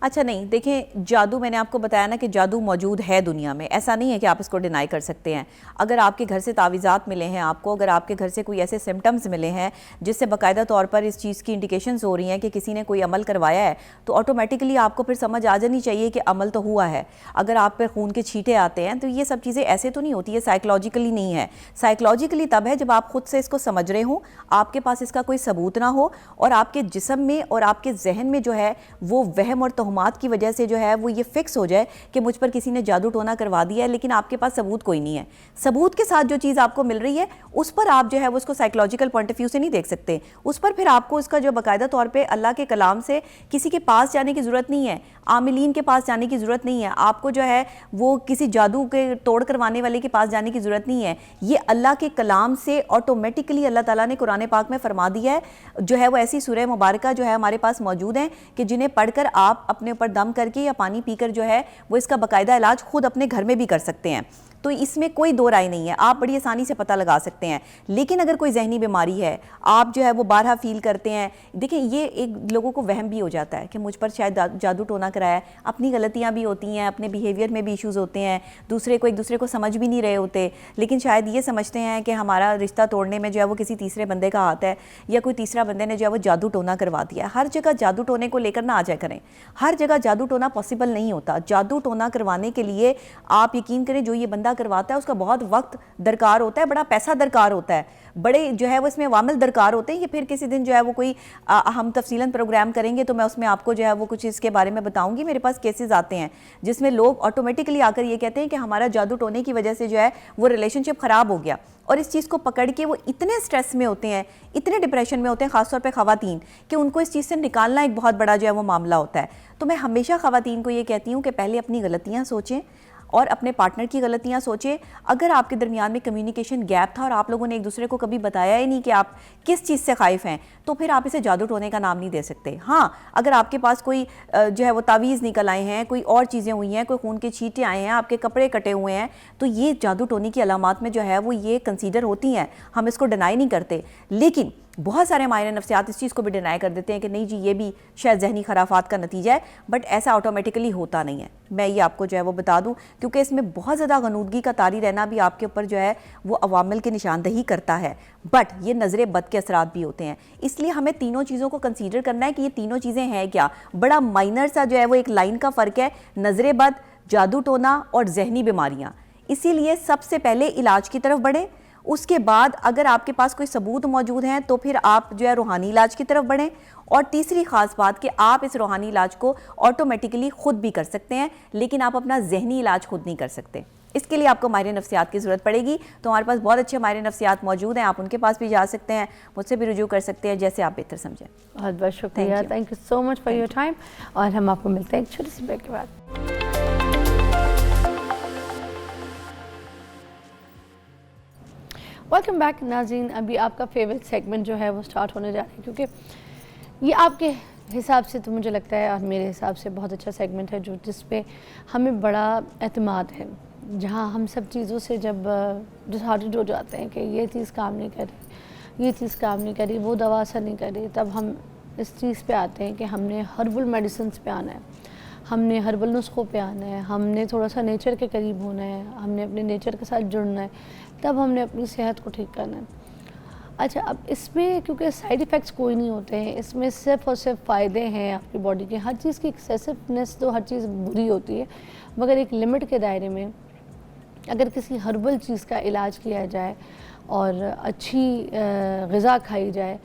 अच्छा नहीं, देखें जादू, मैंने आपको बताया ना कि जादू मौजूद है दुनिया में, ऐसा नहीं है कि आप इसको डिनाई कर सकते हैं। अगर आपके घर से तावीज़ात मिले हैं आपको, अगर आपके घर से कोई ऐसे सिम्टम्स मिले हैं जिससे बाकायदा तौर पर इस चीज़ की इंडिकेशंस हो रही हैं कि किसी ने कोई अमल करवाया है, तो ऑटोमेटिकली आपको फिर समझ आ जानी चाहिए कि अमल तो हुआ है। अगर आप पे खून के छींटे आते हैं तो ये सब चीज़ें ऐसे तो नहीं होती है, साइकोलॉजिकली नहीं है। साइकोलॉजिकली तब है जब आप खुद से इसको समझ रहे हो, आपके पास इसका कोई सबूत ना हो और आपके जिस्म में और आपके जहन में जो है वो वहम और तोहमात की वजह से जो है वो ये फिक्स हो जाए कि मुझ पर किसी ने जादू टोना करवा दिया है, लेकिन आपके पास सबूत कोई नहीं है। सबूत के साथ जो चीज़ आपको मिल रही है उस पर आप जो है वो उसको साइकोलॉजिकल पॉइंट ऑफ व्यू से नहीं देख सकते, उस पर फिर आपको इसका जो बाकायदा तौर पे अल्लाह के कलाम से किसी के पास जाने की ज़रूरत नहीं है, आमिलीन के पास जाने की ज़रूरत नहीं है, आपको जो है वो किसी जादू के तोड़ करवाने वाले के पास जाने की ज़रूरत नहीं है। ये अल्लाह के कलाम से ऑटोमेटिकली अल्लाह ताला ने कुरान पाक में फरमा दिया है, जो है वो ऐसी सूरह मुबारका जो है हमारे पास मौजूद हैं कि जिन्हें पढ़कर आप अपने ऊपर दम करके या पानी पीकर जो है वो इसका बाकायदा इलाज खुद अपने घर में भी कर सकते हैं। तो इसमें कोई दो राय नहीं है, आप बड़ी आसानी से पता लगा सकते हैं। लेकिन अगर कोई जहनी बीमारी है, आप जो है वो बारहा फील करते हैं, देखिए ये एक लोगों को वहम भी हो जाता है कि मुझ पर शायद जादू टोना कराया है, अपनी गलतियां भी होती हैं, अपने बिहेवियर में भी इश्यूज़ होते हैं, दूसरे को एक दूसरे को समझ भी नहीं रहे होते, लेकिन शायद ये समझते हैं कि हमारा रिश्ता तोड़ने में जो है वो किसी तीसरे बंदे का हाथ है या कोई तीसरा बंदे ने जो है वो जादू टोना करवा दिया। हर जगह जादू टोने को लेकर ना आ जाए करें, हर जगह जादू टोना पॉसिबल नहीं होता। जादू टोना करवाने के लिए आप यकीन करें जो ये बंदा करवाता है उसका बहुत वक्त दरकार होता है, बड़ा पैसा दरकार होता है, बड़े जो है वो इसमें वामिल दरकार होते हैं। ये फिर किसी दिन जो है वो कोई हम तफसीलन प्रोग्राम करेंगे तो मैं उसमें आपको जो है वो कुछ इसके बारे में बताऊंगी। मेरे पास केसेस आते हैं जिसमें लोग ऑटोमेटिकली आकर ये कहते हैं कि हमारा जादू टोने की वजह से जो है वो रिलेशनशिप ख़राब हो गया, और इस चीज़ को पकड़ के वो इतने स्ट्रेस में होते हैं, इतने डिप्रेशन में होते हैं, ख़ासतौर पे ख़वातीन, कि उनको इस चीज़ से निकालना एक बहुत बड़ा जो है वो मामला होता है। तो मैं हमेशा ख़वातीन को ये कहती हूँ कि पहले अपनी गलतियाँ सोचें और अपने पार्टनर की गलतियां सोचें। अगर आपके दरमियान में कम्युनिकेशन गैप था और आप लोगों ने एक दूसरे को कभी बताया ही नहीं कि आप किस चीज़ से खाइफ हैं, तो फिर आप इसे जादू टोने का नाम नहीं दे सकते। हाँ, अगर आपके पास कोई जो है वो तावीज़ निकल आए हैं, कोई और चीज़ें हुई हैं, कोई खून के छींटे आए हैं, आपके कपड़े कटे हुए हैं, तो ये जादू टोने की अलामात में जो है वो ये कंसीडर होती हैं, हम इसको डिनाई नहीं करते। लेकिन बहुत सारे माहिर नफ्सियात इस चीज़ को भी डिनाई कर देते हैं कि नहीं जी ये भी शायद जहनी खराफात का नतीजा है, बट ऐसा ऑटोमेटिकली होता नहीं है। मैं ये आपको जो है वो बता दूं, क्योंकि इसमें बहुत ज़्यादा गनूदगी का तारी रहना भी आपके ऊपर जो है वो अवामिल की निशानदही करता है, बट ये नज़र बद के असरात भी होते हैं। इसलिए हमें तीनों चीज़ों को कंसीडर करना है कि ये तीनों चीज़ें हैं क्या। बड़ा माइनर सा जो है वो एक लाइन का फ़र्क है, नज़र बद, जादू टोना और जहनी बीमारियाँ। इसीलिए सबसे पहले इलाज की तरफ बढ़ें, उसके बाद अगर आपके पास कोई सबूत मौजूद हैं तो फिर आप जो है रूहानी इलाज की तरफ बढ़ें, और तीसरी ख़ास बात कि आप इस रूहानी इलाज को ऑटोमेटिकली ख़ुद भी कर सकते हैं, लेकिन आप अपना जहनी इलाज खुद नहीं कर सकते। इसके लिए आपको माहिर नफ्सियात की ज़रूरत पड़ेगी। तो हमारे पास बहुत अच्छे माहिर नफ्सियात मौजूद हैं, आप उनके पास भी जा सकते हैं, मुझसे भी रुजू कर सकते हैं, जैसे आप बेहतर समझें। बहुत बहुत शुक्रिया, thank you so much for your time, और हम आपको मिलते हैं एक छोटी सी ब्रेक के बाद। वेलकम बैक नाज़रीन। अभी आपका फेवरेट सेगमेंट जो है वो स्टार्ट होने जा रहा है, क्योंकि ये आपके हिसाब से तो मुझे लगता है और मेरे हिसाब से बहुत अच्छा सेगमेंट है, जो जिस पे हमें बड़ा एतमाद है। जहाँ हम सब चीज़ों से जब डिसहार्टेड हो जाते हैं कि ये चीज़ काम नहीं कर रही, ये चीज़ काम नहीं कर रही, वो दवा असर नहीं कर रही, तब हम इस चीज़ पे आते हैं कि हमने हर्बल मेडिसिन पे आना है, हमने हर्बल नुस्खों पे आना है, हमने थोड़ा सा नेचर के करीब होना है, हमने अपने नेचर के साथ जुड़ना है, तब हमने अपनी सेहत को ठीक करना है। अच्छा, अब इसमें क्योंकि साइड इफ़ेक्ट्स कोई नहीं होते हैं, इसमें सिर्फ़ और सिर्फ फ़ायदे हैं आपकी बॉडी के। हर चीज़ की एक्सेसिवनेस तो हर चीज़ बुरी होती है, मगर एक लिमिट के दायरे में अगर किसी हर्बल चीज़ का इलाज किया जाए और अच्छी ग़िज़ा खाई जाए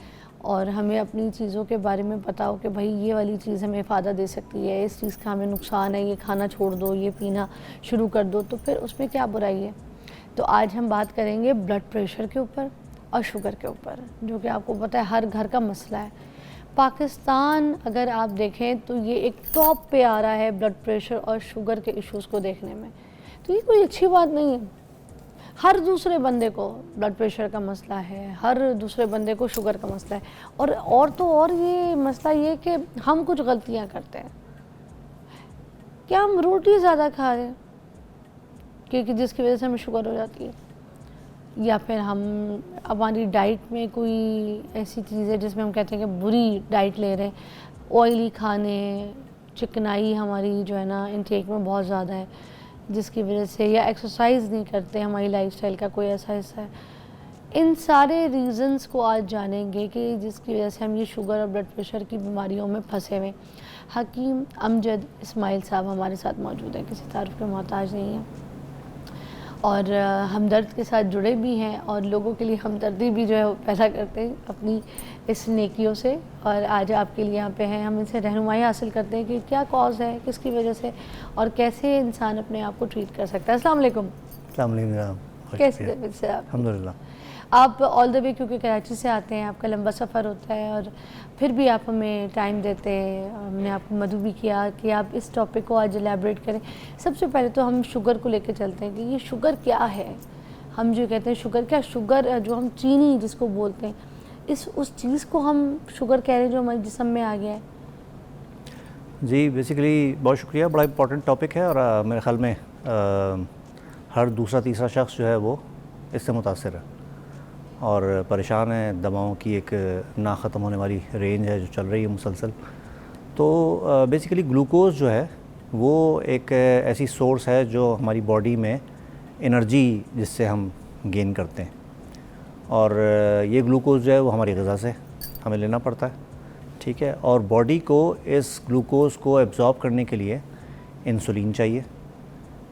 और हमें अपनी चीज़ों के बारे में पता हो कि भाई ये वाली चीज़ हमें फ़ायदा दे सकती है, इस चीज़ का हमें नुकसान है, ये खाना छोड़ दो, ये पीना शुरू कर दो, तो फिर उसमें क्या बुराई है। तो आज हम बात करेंगे ब्लड प्रेशर के ऊपर और शुगर के ऊपर, जो कि आपको पता है हर घर का मसला है। पाकिस्तान अगर आप देखें तो ये एक टॉप पे आ रहा है ब्लड प्रेशर और शुगर के इश्यूज़ को देखने में, तो ये कोई अच्छी बात नहीं है। हर दूसरे बंदे को ब्लड प्रेशर का मसला है, हर दूसरे बंदे को शुगर का मसला है, और तो और ये मसला ये कि हम कुछ गलतियां करते हैं। क्या हम रोटी ज़्यादा खा रहे हैं क्योंकि जिसकी वजह से हमें शुगर हो जाती है, या फिर हम हमारी डाइट में कोई ऐसी चीज़ है जिसमें हम कहते हैं कि बुरी डाइट ले रहे हैं, ऑयली खाने, चिकनाई हमारी जो है ना इनटेक में बहुत ज़्यादा है जिसकी वजह से, या एक्सरसाइज नहीं करते, हमारी लाइफस्टाइल का कोई ऐसा हिस्सा है। इन सारे रीज़न्स को आज जानेंगे कि जिसकी वजह से हम ये शुगर और ब्लड प्रेशर की बीमारियों में फंसे हुए। हकीम अमजद इस्माइल साहब हमारे साथ मौजूद हैं, किसी तारीफ़ के मोहताज नहीं हैं, और हमदर्द के साथ जुड़े भी हैं और लोगों के लिए हमदर्दी भी जो है वो पैदा करते हैं अपनी इस नेकियों से। और आज आपके लिए यहाँ पे हैं, हम इनसे रहनुमाई हासिल करते हैं कि क्या कॉज है, किसकी वजह से, और कैसे इंसान अपने आप को ट्रीट कर सकता है। अस्सलाम वालेकुम। कैसे हैं से आप? अल्हम्दुलिल्लाह। आप ऑल द वे क्योंकि कराची से आते हैं, आपका लंबा सफ़र होता है और फिर भी आप हमें टाइम देते हैं। हमने आपको मदऊ भी किया कि आप इस टॉपिक को आज एलैबोरेट करें। सबसे पहले तो हम शुगर को लेकर चलते हैं कि ये शुगर क्या है। हम जो कहते हैं शुगर, क्या शुगर जो हम चीनी जिसको बोलते हैं, उस चीज़ को हम शुगर कह रहे हैं जो हमारे जिस्म में आ गया है। जी बेसिकली बहुत शुक्रिया, बड़ा इम्पोर्टेंट टॉपिक है और मेरे ख़्याल में हर दूसरा तीसरा शख्स जो है वो इससे मुतासिर है और परेशान है। दवाओं की एक ना ख़त्म होने वाली रेंज है जो चल रही है मुसलसल। तो बेसिकली ग्लूकोज़ जो है वो एक ऐसी सोर्स है जो हमारी बॉडी में एनर्जी जिससे हम गेन करते हैं, और ये ग्लूकोज़ जो है वो हमारी ग़िज़ा से हमें लेना पड़ता है, ठीक है। और बॉडी को इस ग्लूकोज़ को एब्ज़ॉर्ब करने के लिए इंसुलिन चाहिए।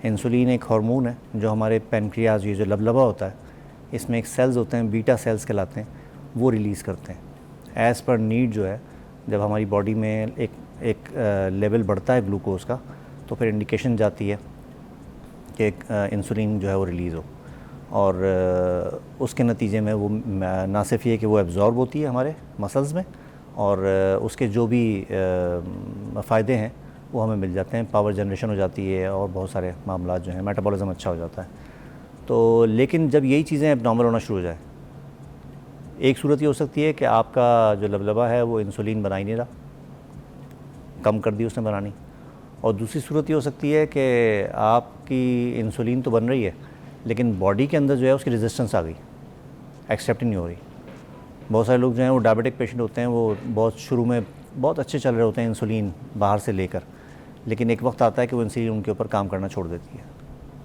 इंसुलिन एक हार्मोन है जो हमारे पैनक्रियाज, ये जो लबलबा होता है, इसमें एक सेल्स होते हैं, बीटा सेल्स कहलाते हैं, वो रिलीज़ करते हैं एज़ पर नीड। जो है जब हमारी बॉडी में एक लेवल बढ़ता है ग्लूकोज़ का, तो फिर इंडिकेशन जाती है कि इंसुलिन जो है वो रिलीज़ हो, और उसके नतीजे में वो ना सिर्फ ये कि वो एब्ज़ॉर्ब होती है हमारे मसल्स में, और उसके जो भी फ़ायदे हैं वो हमें मिल जाते हैं। पावर जनरेशन हो जाती है और बहुत सारे मामला जो हैं, मेटाबॉलिज्म अच्छा हो जाता है। तो लेकिन जब यही चीज़ें एबनॉर्मल होना शुरू हो जाए, एक सूरत ये हो सकती है कि आपका जो लबलबा है वो इंसुलिन बना ही नहीं रहा, कम कर दी उसने बनानी, और दूसरी सूरत ये हो सकती है कि आपकी इंसुलिन तो बन रही है लेकिन बॉडी के अंदर जो है उसकी रेजिस्टेंस आ गई, एक्सेप्ट नहीं हो रही। बहुत सारे लोग जो हैं वो डायबिटिक पेशेंट होते हैं, वो बहुत शुरू में बहुत अच्छे चल रहे होते हैं इंसुलिन बाहर से लेकर, लेकिन एक वक्त आता है कि वो इंसुलिन उनके ऊपर काम करना छोड़ देती है।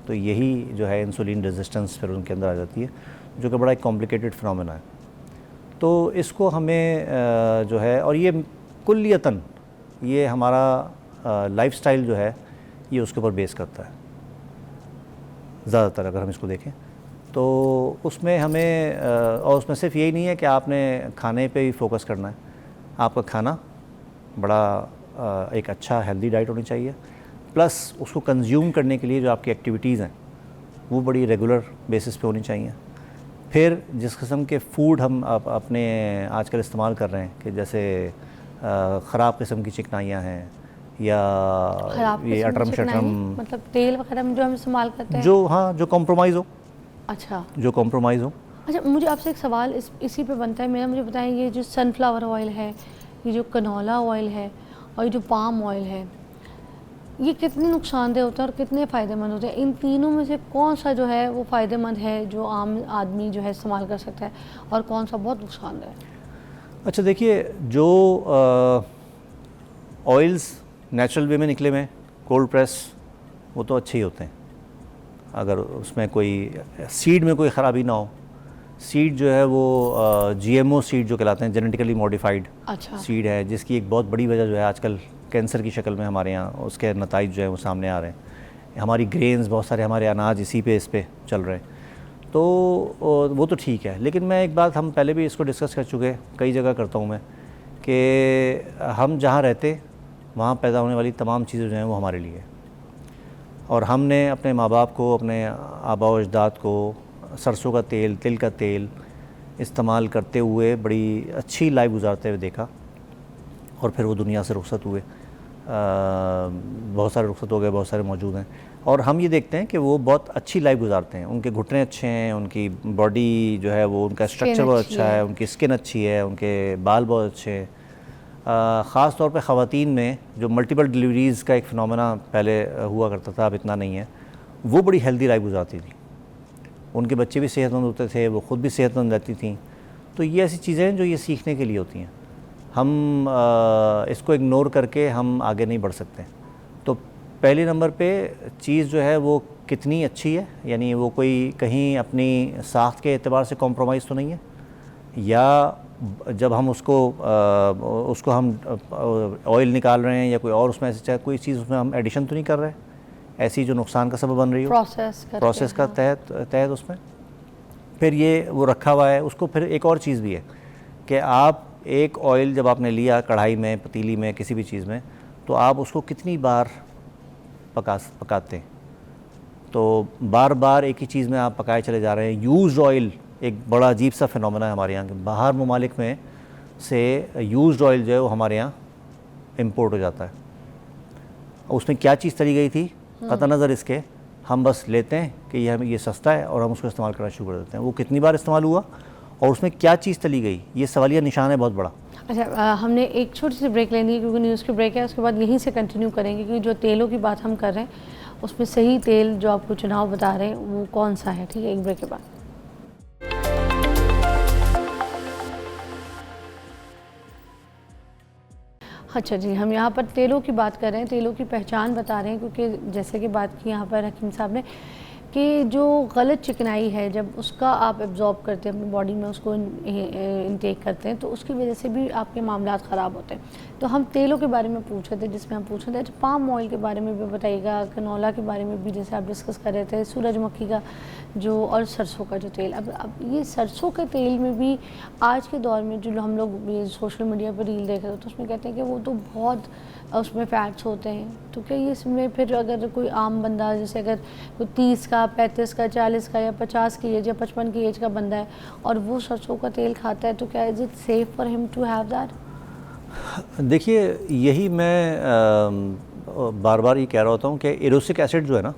तो यही जो है इंसुलिन रेजिस्टेंस फिर उनके अंदर आ जाती है, जो कि बड़ा एक कॉम्प्लिकेटेड फिनोमेना है। तो इसको हमें जो है, और ये कुल्लियतन ये हमारा लाइफस्टाइल जो है ये उसके ऊपर बेस करता है ज़्यादातर, अगर हम इसको देखें तो उसमें हमें और उसमें सिर्फ यही नहीं है कि आपने खाने पे ही फोकस करना है, आपका खाना बड़ा एक अच्छा हेल्दी डाइट होनी चाहिए, प्लस उसको कंज्यूम करने के लिए जो आपकी एक्टिविटीज़ हैं वो बड़ी रेगुलर बेसिस पे होनी चाहिए। फिर जिस किस्म के फूड हम अपने आजकल इस्तेमाल कर रहे हैं कि जैसे ख़राब किस्म की चिकनाइयाँ हैं या ये अटरम शटरम, मतलब तेल वगैरह जो हम इस्तेमाल करते हैं, जो हाँ जो कॉम्प्रोमाइज़ हो, अच्छा जो कॉम्प्रोमाइज़ हो। अच्छा, मुझे आपसे एक सवाल इसी पे बनता है मेरा, मुझे बताएं ये जो सनफ्लावर ऑयल है, ये जो कनोला ऑयल है और ये जो पाम ऑयल है, ये कितने नुकसानदेह होते हैं और कितने फ़ायदेमंद होते हैं? इन तीनों में से कौन सा जो है वो फ़ायदेमंद है, जो आम आदमी जो है इस्तेमाल कर सकता है, और कौन सा बहुत नुकसानदेह है? अच्छा देखिए, जो ऑयल्स नेचुरल वे में निकले हुए कोल्ड प्रेस, वो तो अच्छे ही होते हैं, अगर उसमें कोई सीड में कोई ख़राबी ना हो। सीड जो है वो GMO सीड जो कहलाते हैं, जेनेटिकली मॉडिफाइड अच्छा। सीड है, जिसकी एक बहुत बड़ी वजह जो है आजकल कैंसर की शक्ल में हमारे यहाँ उसके नताइज जो है वो सामने आ रहे हैं। हमारी ग्रेन्स, बहुत सारे हमारे अनाज इसी पे इस पे चल रहे हैं, तो वो तो ठीक है। लेकिन मैं एक बात, हम पहले भी इसको डिस्कस कर चुके, कई जगह करता हूँ मैं, कि हम जहाँ रहते वहाँ पैदा होने वाली तमाम चीज़ें जो हैं वो हमारे लिए, और हमने अपने माँ बाप को, अपने आबा व अजदाद को सरसों का तेल, तिल का तेल इस्तेमाल करते हुए बड़ी अच्छी लाइफ गुजारते हुए देखा, और फिर वो दुनिया से रुखसत हुए। बहुत सारे रुखसत हो गए, बहुत सारे मौजूद हैं, और हम ये देखते हैं कि वो बहुत अच्छी लाइफ गुजारते हैं। उनके घुटने अच्छे हैं, उनकी बॉडी जो है वो, उनका स्ट्रक्चर बहुत अच्छा है, उनकी स्किन अच्छी है, उनके बाल बहुत अच्छे हैं। ख़ास तौर पे ख़वातीन में जो मल्टीपल डिलीवरीज़ का एक फ़िनोमेना पहले हुआ करता था, अब इतना नहीं है, वो बड़ी हेल्दी लाइफ गुजारती थी। उनके बच्चे भी सेहतमंद होते थे, वो ख़ुद भी सेहतमंद रहती थी। तो ये ऐसी चीज़ें हैं जो ये सीखने के लिए होती हैं। हम इसको इग्नोर करके हम आगे नहीं बढ़ सकते। तो पहले नंबर पे चीज़ जो है वो कितनी अच्छी है, यानी वो कोई कहीं अपनी साख्त के एतबार से कॉम्प्रोमाइज़ तो नहीं है, या जब हम उसको हम ऑयल निकाल रहे हैं या कोई और उसमें ऐसे कोई चीज़ उसमें हम एडिशन तो नहीं कर रहे हैं ऐसी जो नुकसान का सबब बन रही हो, प्रोसेस का तहत उसमें फिर ये वो रखा हुआ है। उसको फिर एक और चीज़ भी है कि आप एक ऑयल जब आपने लिया कढ़ाई में, पतीली में, किसी भी चीज़ में, तो आप उसको कितनी बार पकाते हैं। तो बार बार एक ही चीज़ में आप पकाए चले जा रहे हैं। यूज्ड ऑयल एक बड़ा अजीब सा फिनोमेना है हमारे यहाँ के। बाहर ममालिक में से यूज्ड ऑयल जो है वो हमारे यहाँ इम्पोर्ट हो जाता है। उसमें क्या चीज़ तली गई थी पता नज़र इसके, हम बस लेते हैं कि ये सस्ता है और हम उसको इस्तेमाल करना शुरू कर देते हैं। वो कितनी बार इस्तेमाल हुआ और उसमें क्या चीज़ तली गई, ये सवालिया निशान है बहुत बड़ा। अच्छा, हमने एक छोटी सी ब्रेक लेनी है क्योंकि न्यूज़ की ब्रेक है, उसके बाद यहीं से कंटिन्यू करेंगे क्योंकि जो तेलों की बात हम कर रहे हैं उसमें सही तेल जो आपको चुनाव बता रहे हैं वो कौन सा है। ठीक है, एक ब्रेक के बाद। अच्छा जी, हम यहाँ पर तेलों की बात कर रहे हैं, तेलों की पहचान बता रहे हैं, क्योंकि जैसे कि बात की यहाँ पर हकीम साहब ने कि जो गलत चिकनाई है जब उसका आप एब्जॉर्ब करते हैं अपनी बॉडी में, उसको इनटेक करते हैं, तो उसकी वजह से भी आपके मामलात ख़राब होते हैं। तो हम तेलों के बारे में पूछ रहे थे, जिसमें हम पूछ रहे थे पाम ऑयल के बारे में भी बताइएगा, कनोला के बारे में भी जैसे आप डिस्कस कर रहे थे, सूरजमुखी का जो, और सरसों का जो तेल। अब ये सरसों के तेल में भी आज के दौर में जो हम लोग सोशल मीडिया पर रील देख रहे हो तो उसमें कहते हैं कि वो तो बहुत उसमें फ़ैट्स होते हैं। तो क्या ये इसमें फिर अगर कोई आम बंदा, जैसे अगर कोई 30 का, 35 का, 40 का या 50 की एज या 55 की एज का बंदा है और वो सरसों का तेल खाता है, तो क्या is it safe for him to have that? देखिए, यही मैं बार बार ये कह रहा होता हूँ कि एरोसिक एसिड जो है ना,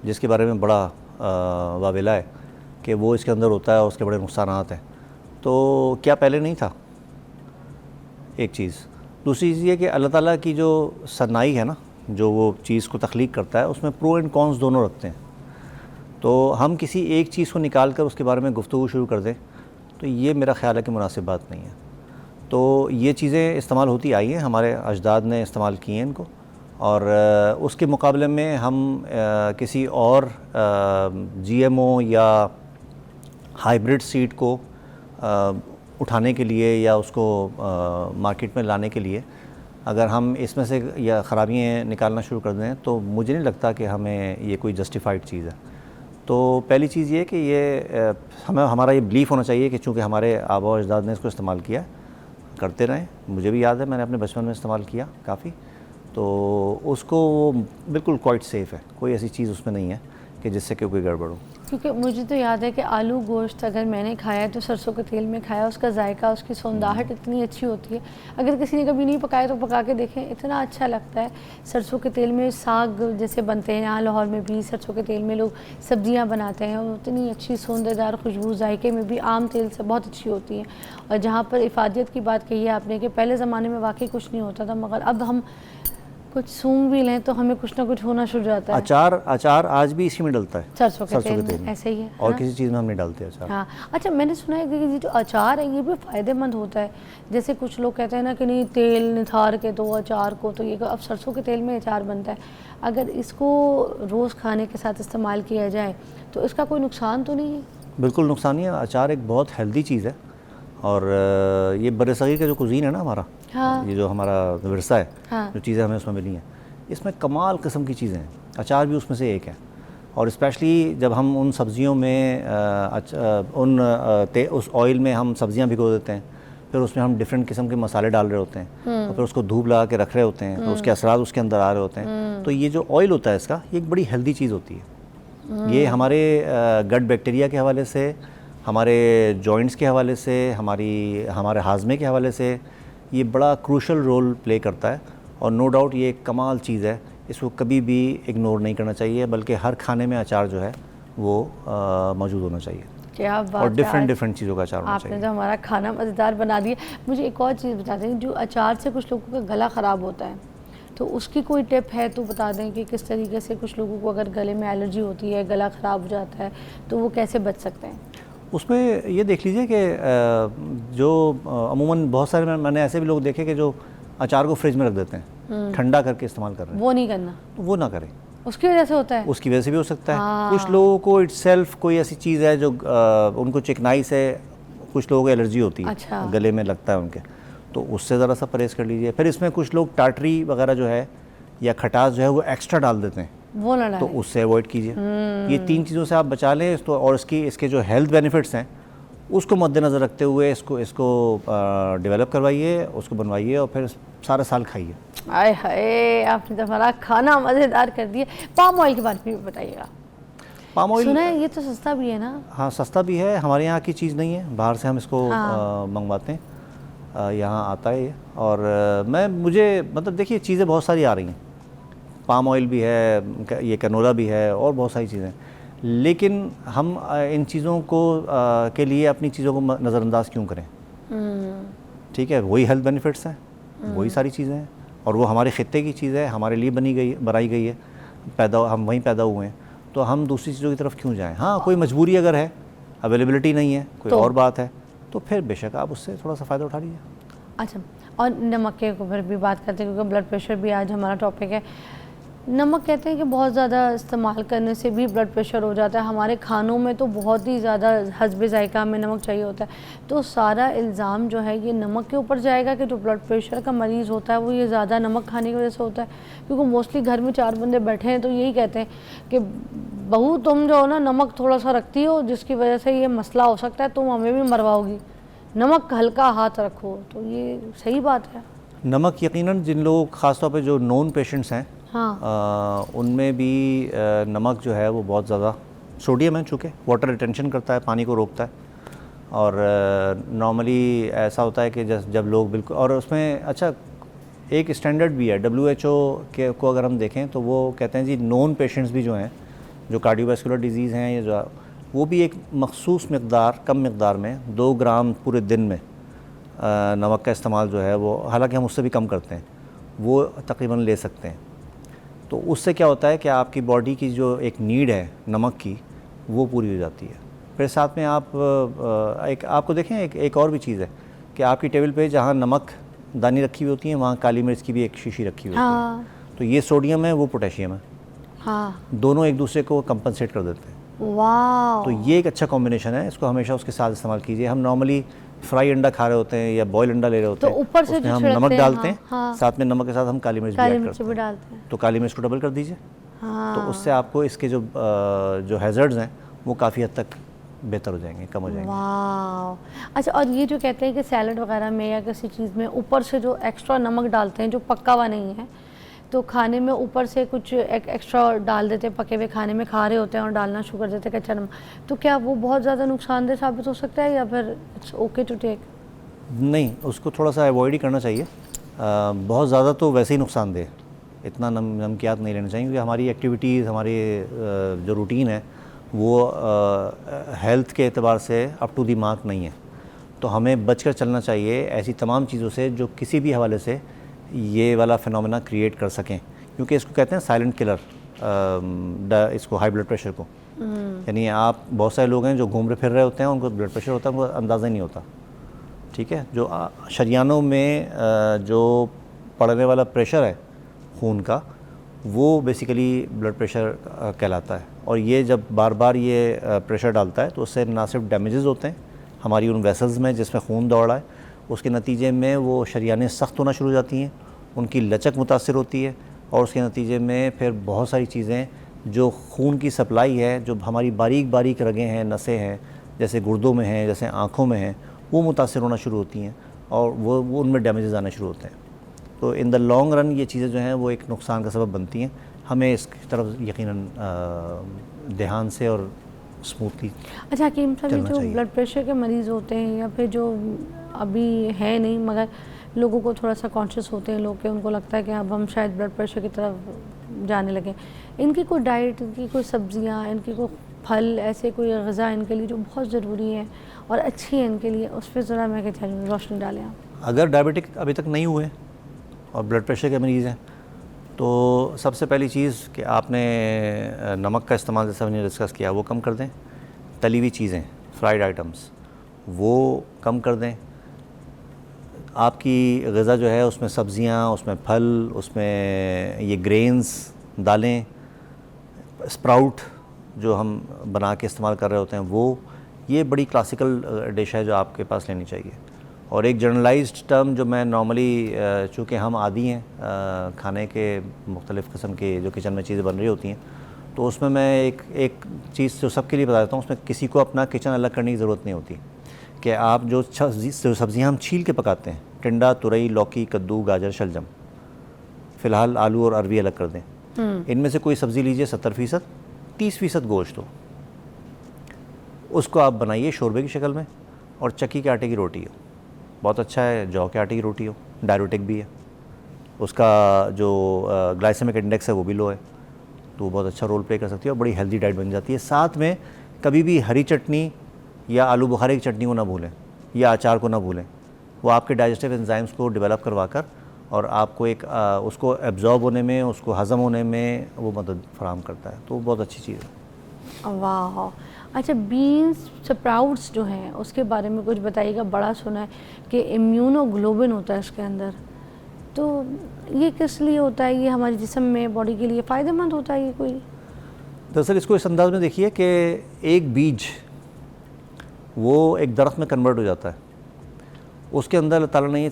जिसके बारे में बड़ा वावेला है कि वो इसके अंदर होता है और उसके बड़े नुकसानात हैं, तो क्या पहले नहीं था? एक चीज़। दूसरी चीज़ ये कि अल्लाह ताला की जो सनाई है ना, जो वो चीज़ को तख्लीक करता है, उसमें प्रो एंड कॉन्स दोनों रखते हैं। तो हम किसी एक चीज़ को निकाल कर उसके बारे में गुफ्तगू शुरू कर दें, तो ये मेरा ख़्याल है कि मुनासिब बात नहीं है। तो ये चीज़ें इस्तेमाल होती आई हैं, हमारे अजदाद ने इस्तेमाल किए हैं इनको, और उसके मुकाबले में हम किसी और GMO या हाइब्रिड सीड को उठाने के लिए या उसको मार्केट में लाने के लिए अगर हम इसमें से या ख़राबियाँ निकालना शुरू कर दें, तो मुझे नहीं लगता कि हमें ये कोई जस्टिफाइड चीज़ है। तो पहली चीज़ ये कि ये हमारा ये बिलीफ होना चाहिए कि चूँकि हमारे आबा व अजदाद ने इसको इस्तेमाल किया, करते रहें। मुझे भी याद है मैंने अपने बचपन में इस्तेमाल किया काफ़ी, तो उसको बिल्कुल क्वाइट सेफ़ है, कोई ऐसी चीज़ उसमें नहीं है कि जिससे कि कोई गड़बड़ हो। क्योंकि मुझे तो याद है कि आलू गोश्त अगर मैंने खाया तो सरसों के तेल में खाया, उसका जायका, उसकी सौंदाहट इतनी अच्छी होती है। अगर किसी ने कभी नहीं पकाया तो पका के देखें, इतना अच्छा लगता है। सरसों के तेल में साग जैसे बनते हैं, यहाँ लाहौर में भी सरसों के तेल में लोग सब्जियाँ बनाते हैं, और उतनी अच्छी सौंदेदार खुशबू जायके में भी आम तेल से बहुत अच्छी होती है। और जहाँ पर इफ़ादियत की बात कही है आपने कि पहले ज़माने में वाकई कुछ नहीं होता था, मगर अब हम कुछ सूंघ भी लें तो हमें कुछ ना कुछ होना शुरू हो जाता है। अचार आज भी इसी में डलता है, सरसों के तेल में में ऐसे ही है और हाँ? किसी चीज़ में हम नहीं डालते अचार। हाँ अच्छा, मैंने सुना है कि ये जो अचार है ये भी फ़ायदेमंद होता है। जैसे कुछ लोग कहते हैं ना कि नहीं तेल निथार के दो अचार को, तो ये अब सरसों के तेल में अचार बनता है, अगर इसको रोज़ खाने के साथ इस्तेमाल किया जाए तो इसका कोई नुकसान तो नहीं है? बिल्कुल नुकसान नहीं है। अचार एक बहुत हेल्दी चीज़ है और ये बरसगीर का जो कुज़ीन है ना हमारा, हाँ। ये जो हमारा विरसा है, हाँ। जो चीज़ें हमें उसमें मिली हैं, इसमें कमाल किस्म की चीज़ें हैं। अचार भी उसमें से एक है। और स्पेशली जब हम उन सब्ज़ियों में उस ऑयल में हम सब्ज़ियाँ भिगो देते हैं, फिर उसमें हम डिफरेंट किस्म के मसाले डाल रहे होते हैं और फिर उसको धूप लगा के रख रहे होते हैं, तो उसके असरात उसके अंदर आ रहे होते हैं। तो ये जो ऑयल होता है इसका, ये एक बड़ी हेल्दी चीज़ होती है। ये हमारे गट बैक्टीरिया के हवाले से, हमारे जॉइंट्स के हवाले से, हमारे हाजमे के हवाले से ये बड़ा क्रूशल रोल प्ले करता है। और नो डाउट ये एक कमाल चीज़ है, इसको कभी भी इग्नोर नहीं करना चाहिए, बल्कि हर खाने में अचार जो है वो मौजूद होना चाहिए। क्या बात और है, डिफरेंट चीज़ों का अचार होना आपने चाहिए। जो हमारा खाना मज़ेदार बना दिया। मुझे एक और चीज़ बता दें, जो अचार से कुछ लोगों का गला ख़राब होता है, तो उसकी कोई टिप है तो बता दें कि किस तरीके से कुछ लोगों को अगर गले में एलर्जी होती है, गला ख़राब हो जाता है, तो वो कैसे बच सकते हैं? उसमें ये देख लीजिए कि जो अमूमन बहुत सारे मैंने ऐसे भी लोग देखे कि जो अचार को फ्रिज में रख देते हैं, ठंडा करके इस्तेमाल कर रहे हैं, वो नहीं करना, तो वो ना करें। उसकी वजह से होता है? उसकी वजह से भी हो सकता है। हाँ। कुछ लोगों को इटसेल्फ कोई ऐसी चीज़ है जो उनको चिकनाई से कुछ लोगों को एलर्जी होती है, अच्छा। गले में लगता है उनके, तो उससे ज़रा सा परहेज़ कर लीजिए। फिर इसमें कुछ लोग टाटरी वगैरह जो है या खटास जो है वो एक्स्ट्रा डाल देते हैं, वो ना तो डालें। उससे अवॉइड कीजिए। ये 3 चीज़ों से आप बचा लें इसको, और इसके जो हेल्थ बेनिफिट्स हैं उसको मद्देनज़र रखते हुए इसको डेवलप करवाइए, उसको बनवाइए और फिर सारा साल खाइए। आय हाय, आपने तो हमारा खाना मज़ेदार कर दिया। पाम ऑयल के बारे में भी बताइएगा। पाम ऑयल सुना है ये तो सस्ता भी है ना? हाँ सस्ता भी है, हमारे यहाँ की चीज़ नहीं है, बाहर से हम इसको मंगवाते हैं, यहाँ आता है ये। और मुझे मतलब देखिए चीज़ें बहुत सारी आ रही हैं, पाम ऑयल भी है, ये कैनोला भी है और बहुत सारी चीज़ें, लेकिन हम इन चीज़ों को के लिए अपनी चीज़ों को नज़रअंदाज क्यों करें? ठीक है, वही हेल्थ बेनिफिट्स हैं, वही सारी चीज़ें हैं और वो हमारे खित्ते की चीज़ है, हमारे लिए बनाई गई है, हम वहीं पैदा हुए हैं, तो हम दूसरी चीज़ों की तरफ क्यों जाएं? हाँ, कोई मजबूरी अगर है, अवेलेबिलिटी नहीं है, कोई और बात है, तो फिर बेशक आप उससे थोड़ा सा फ़ायदा उठा लीजिए। अच्छा, और नमक के ऊपर भी बात करते हैं क्योंकि ब्लड प्रेशर भी आज हमारा टॉपिक है। नमक कहते हैं कि बहुत ज़्यादा इस्तेमाल करने से भी ब्लड प्रेशर हो जाता है। हमारे खानों में तो बहुत ही ज़्यादा हस्बे ज़ायक़ा हमें नमक चाहिए होता है, तो सारा इल्ज़ाम जो है ये नमक के ऊपर जाएगा कि जो ब्लड प्रेशर का मरीज़ होता है वो ये ज़्यादा नमक खाने की वजह से होता है। क्योंकि मोस्टली घर में 4 बंदे बैठे हैं तो यही कहते हैं कि बहू तुम जो हो ना नमक थोड़ा सा रखती हो, जिसकी वजह से ये मसला हो सकता है, तुम हमें भी मरवाओगी, नमक हल्का हाथ रखो। तो ये सही बात है? नमक यकीनन जिन लोग ख़ासतौर पे जो नॉन पेशेंट्स हैं, हाँ। उनमें भी नमक जो है वो बहुत ज़्यादा सोडियम है, चूँकि वाटर रिटेंशन करता है, पानी को रोकता है, और नॉर्मली ऐसा होता है कि जब लोग बिल्कुल, और उसमें अच्छा एक स्टैंडर्ड भी है WHO को अगर हम देखें तो वो कहते हैं जी नॉन पेशेंट्स भी जो हैं, जो कार्डियोवैस्कुलर डिजीज़ हैं या जो, वो भी एक मखसूस मकदार, कम मकदार में 2 ग्राम पूरे दिन में नमक का इस्तेमाल जो है वो, हालांकि हम उससे भी कम करते हैं, वो तकरीबन ले सकते हैं। तो उससे क्या होता है कि आपकी बॉडी की जो एक नीड है नमक की वो पूरी हो जाती है। फिर साथ में आप आपको देखें एक और भी चीज़ है कि आपकी टेबल पे जहाँ नमक दानी रखी हुई होती है वहाँ काली मिर्च की भी एक शीशी रखी हुई होती है, तो ये सोडियम है, वो पोटेशियम है, हाँ, दोनों एक दूसरे को कंपनसेट कर देते हैं। वाह, तो ये एक अच्छा कॉम्बिनेशन है, इसको हमेशा उसके साथ इस्तेमाल कीजिए। हम नॉर्मली फ्राई अंडा खा रहे होते हैं या बॉयल अंडा ले रहे होते तो हैं, ऊपर से उसमें जो हम छिड़कते नमक हैं, डालते हैं, हाँ, साथ में नमक के साथ हम काली मिर्च भी ऐड करते हैं, डालते हैं, तो काली मिर्च को डबल कर दीजिए। हाँ। तो उससे आपको इसके जो हैज़र्ड्स हैं वो काफ़ी हद तक बेहतर हो जाएंगे, कम हो जाएंगे। वाह, अच्छा, और ये जो कहते हैं कि सैलड वगैरह में या किसी चीज़ में ऊपर से जो एक्स्ट्रा नमक डालते हैं जो पक्का हुआ नहीं है, तो खाने में ऊपर से कुछ एक्स्ट्रा डाल देते हैं, पके हुए खाने में खा रहे होते हैं और डालना शुरू कर देते हैं कच्चा नमक, तो क्या वो बहुत ज़्यादा नुकसानदेह साबित हो सकता है या फिर इट्स ओके टू टेक? नहीं, उसको थोड़ा सा अवॉइड ही करना चाहिए। बहुत ज़्यादा तो वैसे ही नुकसानदेह, इतना नमकियात नहीं लेना चाहिए, क्योंकि हमारी एक्टिविटीज़, हमारी जो रूटीन है वो हेल्थ के एतबार से अप टू दी मार्क नहीं है, तो हमें बचकर चलना चाहिए ऐसी तमाम चीज़ों से जो किसी भी हवाले से ये वाला फिनोमेना क्रिएट कर सकें, क्योंकि इसको कहते हैं साइलेंट किलर, इसको हाई ब्लड प्रेशर को। यानी आप बहुत सारे लोग हैं जो घूम रहे फिर रहे होते हैं, उनको ब्लड प्रेशर होता है, उनको अंदाज़ा ही नहीं होता। ठीक है, जो शरियानों में जो पड़ने वाला प्रेशर है खून का, वो बेसिकली ब्लड प्रेशर कहलाता है। और ये जब बार बार ये प्रेशर डालता है तो उससे ना सिर्फ डैमेजेस होते हैं हमारी उन वेसल्स में जिसमें खून दौड़ रहा है, उसके नतीजे में वो शरियानें सख्त होना शुरू हो जाती हैं, उनकी लचक मुतासर होती है, और उसके नतीजे में फिर बहुत सारी चीज़ें जो खून की सप्लाई है, जो हमारी बारीक बारीक रगें हैं, नसें हैं, जैसे गुर्दों में हैं, जैसे आँखों में हैं, वो मुतासर होना शुरू होती हैं और वो उनमें डैमेजेस आने शुरू होते हैं। तो इन द लॉन्ग रन ये चीज़ें जो हैं वो एक नुकसान का सबब बनती हैं। हमें इसकी तरफ यकीनन ध्यान से और स्मूथली। अच्छा हकीम साहब, ये जो ब्लड प्रेशर के मरीज़ होते हैं या फिर जो अभी है नहीं मगर लोगों को थोड़ा सा कॉन्शियस होते हैं लोग, कि उनको लगता है कि अब हम शायद ब्लड प्रेशर की तरफ जाने लगे, इनकी कोई डाइट, इनकी कोई सब्जियां, इनकी कोई फल, ऐसे कोई ग़िज़ा इनके लिए जो बहुत ज़रूरी है और अच्छी है इनके लिए, उस पर ज़रा मैं कहती हूँ रोशनी डालें आप। अगर डायबिटिक अभी तक नहीं हुए और ब्लड प्रेशर के मरीज़ हैं तो सबसे पहली चीज़ कि आपने नमक का इस्तेमाल, जैसा हमने डिस्कस किया, वो कम कर दें। तली हुई चीज़ें, फ्राइड आइटम्स, वो कम कर दें। आपकी ग़िज़ा जो है उसमें सब्ज़ियाँ, उसमें फल, उसमें ये ग्रेन्स, दालें, स्प्राउट जो हम बना के इस्तेमाल कर रहे होते हैं, वो ये बड़ी क्लासिकल डिश है जो आपके पास लेनी चाहिए। और एक जनरलाइज्ड टर्म जो मैं नॉर्मली, चूँकि हम आदी हैं खाने के मुख्तलिफ़ किस्म के जो किचन में चीज़ें बन रही होती हैं, तो उसमें मैं एक चीज़ जो सबके लिए बता देता हूँ, उसमें किसी को अपना किचन अलग करने की ज़रूरत नहीं होती कि आप जो सब्ज़ियाँ हम छील के पकाते हैं, टिंडा, तुरई, लौकी, कद्दू, गाजर, शलजम, फ़िलहाल आलू और अरवी अलग कर दें। इनमें से कोई सब्ज़ी लीजिए 70%, 30% गोश्त हो, उसको आप बनाइए शोरबे की शक्ल में, और चक्की के आटे की रोटी हो, बहुत अच्छा है। जौ के आटे की रोटी हो, डायबिटिक भी है, उसका जो ग्लाइसेमिक इंडेक्स है वो भी लो है, तो वो बहुत अच्छा रोल प्ले कर सकती है और बड़ी हेल्दी डाइट बन जाती है। साथ में कभी भी हरी चटनी या आलू बुखारे की चटनी को ना भूलें, या अचार को ना भूलें। वो आपके डाइजेस्टिव एंजाइम्स को डेवलप करवा कर और आपको एक उसको एब्जॉर्ब होने में, उसको हज़म होने में वो मदद फराहम करता है, तो वो बहुत अच्छी चीज़ है। वाह। अच्छा, बीन्स स्प्राउट्स जो हैं उसके बारे में कुछ बताइएगा। बड़ा सुना है कि इम्यूनोग्लोबिन होता है इसके अंदर, तो ये किस लिए होता है? ये हमारे जिस्म में, बॉडी के लिए फ़ायदेमंद होता है ये कोई? दरअसल इसको इस अंदाज में देखिए कि एक बीज वो एक दरख्त में कन्वर्ट हो जाता है, उसके अंदर अल्लाह ताला ने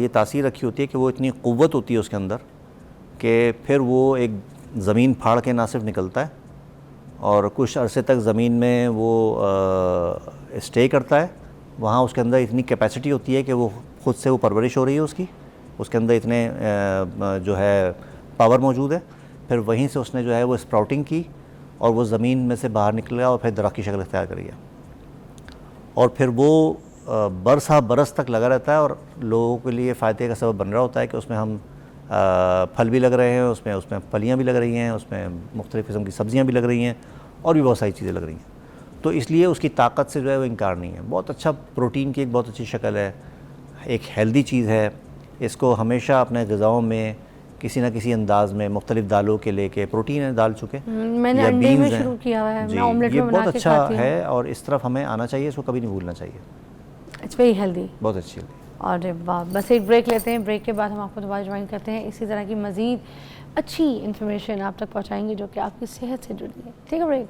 ये तासीर रखी होती है कि वो इतनी क़ुव्वत होती है उसके अंदर कि फिर वो एक ज़मीन फाड़ के ना सिर्फ निकलता है और कुछ अरसे तक ज़मीन में वो स्टे करता है। वहाँ उसके अंदर इतनी कैपेसिटी होती है कि वो ख़ुद से वो परवरिश हो रही है उसके अंदर इतने जो है पावर मौजूद है। फिर वहीं से उसने जो है वो स्प्राउटिंग की और वो ज़मीन में से बाहर निकला और फिर दरख्त की शक्ल इख्तियार कर गया, और फिर वो बरसा बरस तक लगा रहता है और लोगों के लिए फ़ायदे का सबब बन रहा होता है कि उसमें हम फल भी लग रहे हैं, उसमें फलियाँ भी लग रही हैं, उसमें मुख्तलिफ़ किस्म की सब्ज़ियाँ भी लग रही हैं और भी बहुत सारी चीज़ें लग रही हैं। तो इसलिए उसकी ताकत से जो है वो इनकार नहीं है। बहुत अच्छा प्रोटीन की एक बहुत अच्छी शक्ल है, एक हेल्दी चीज़ है। इसको हमेशा अपने ग़िज़ाओं में किसी न किसी अंदाज में मुख्तलिफ़ दालों के लेके, प्रोटीन है दाल चुके, मैंने अंडे में शुरू किया हुआ है, मैं ऑमलेट ये में बना बहुत के अच्छा खाती हूँ। है और इस तरफ हमें आना चाहिए, इसको कभी नहीं भूलना चाहिए। इट्स वेरी हेल्दी, बहुत अच्छी है। अरे वाह। बस एक ब्रेक लेते हैं, ब्रेक के बाद हम आपको दोबारा ज्वाइन करते हैं। इसी तरह की मज़ीद अच्छी इन्फॉर्मेशन आप तक पहुँचाएंगे जो कि आपकी सेहत से जुड़ी है। ठीक है, ब्रेक।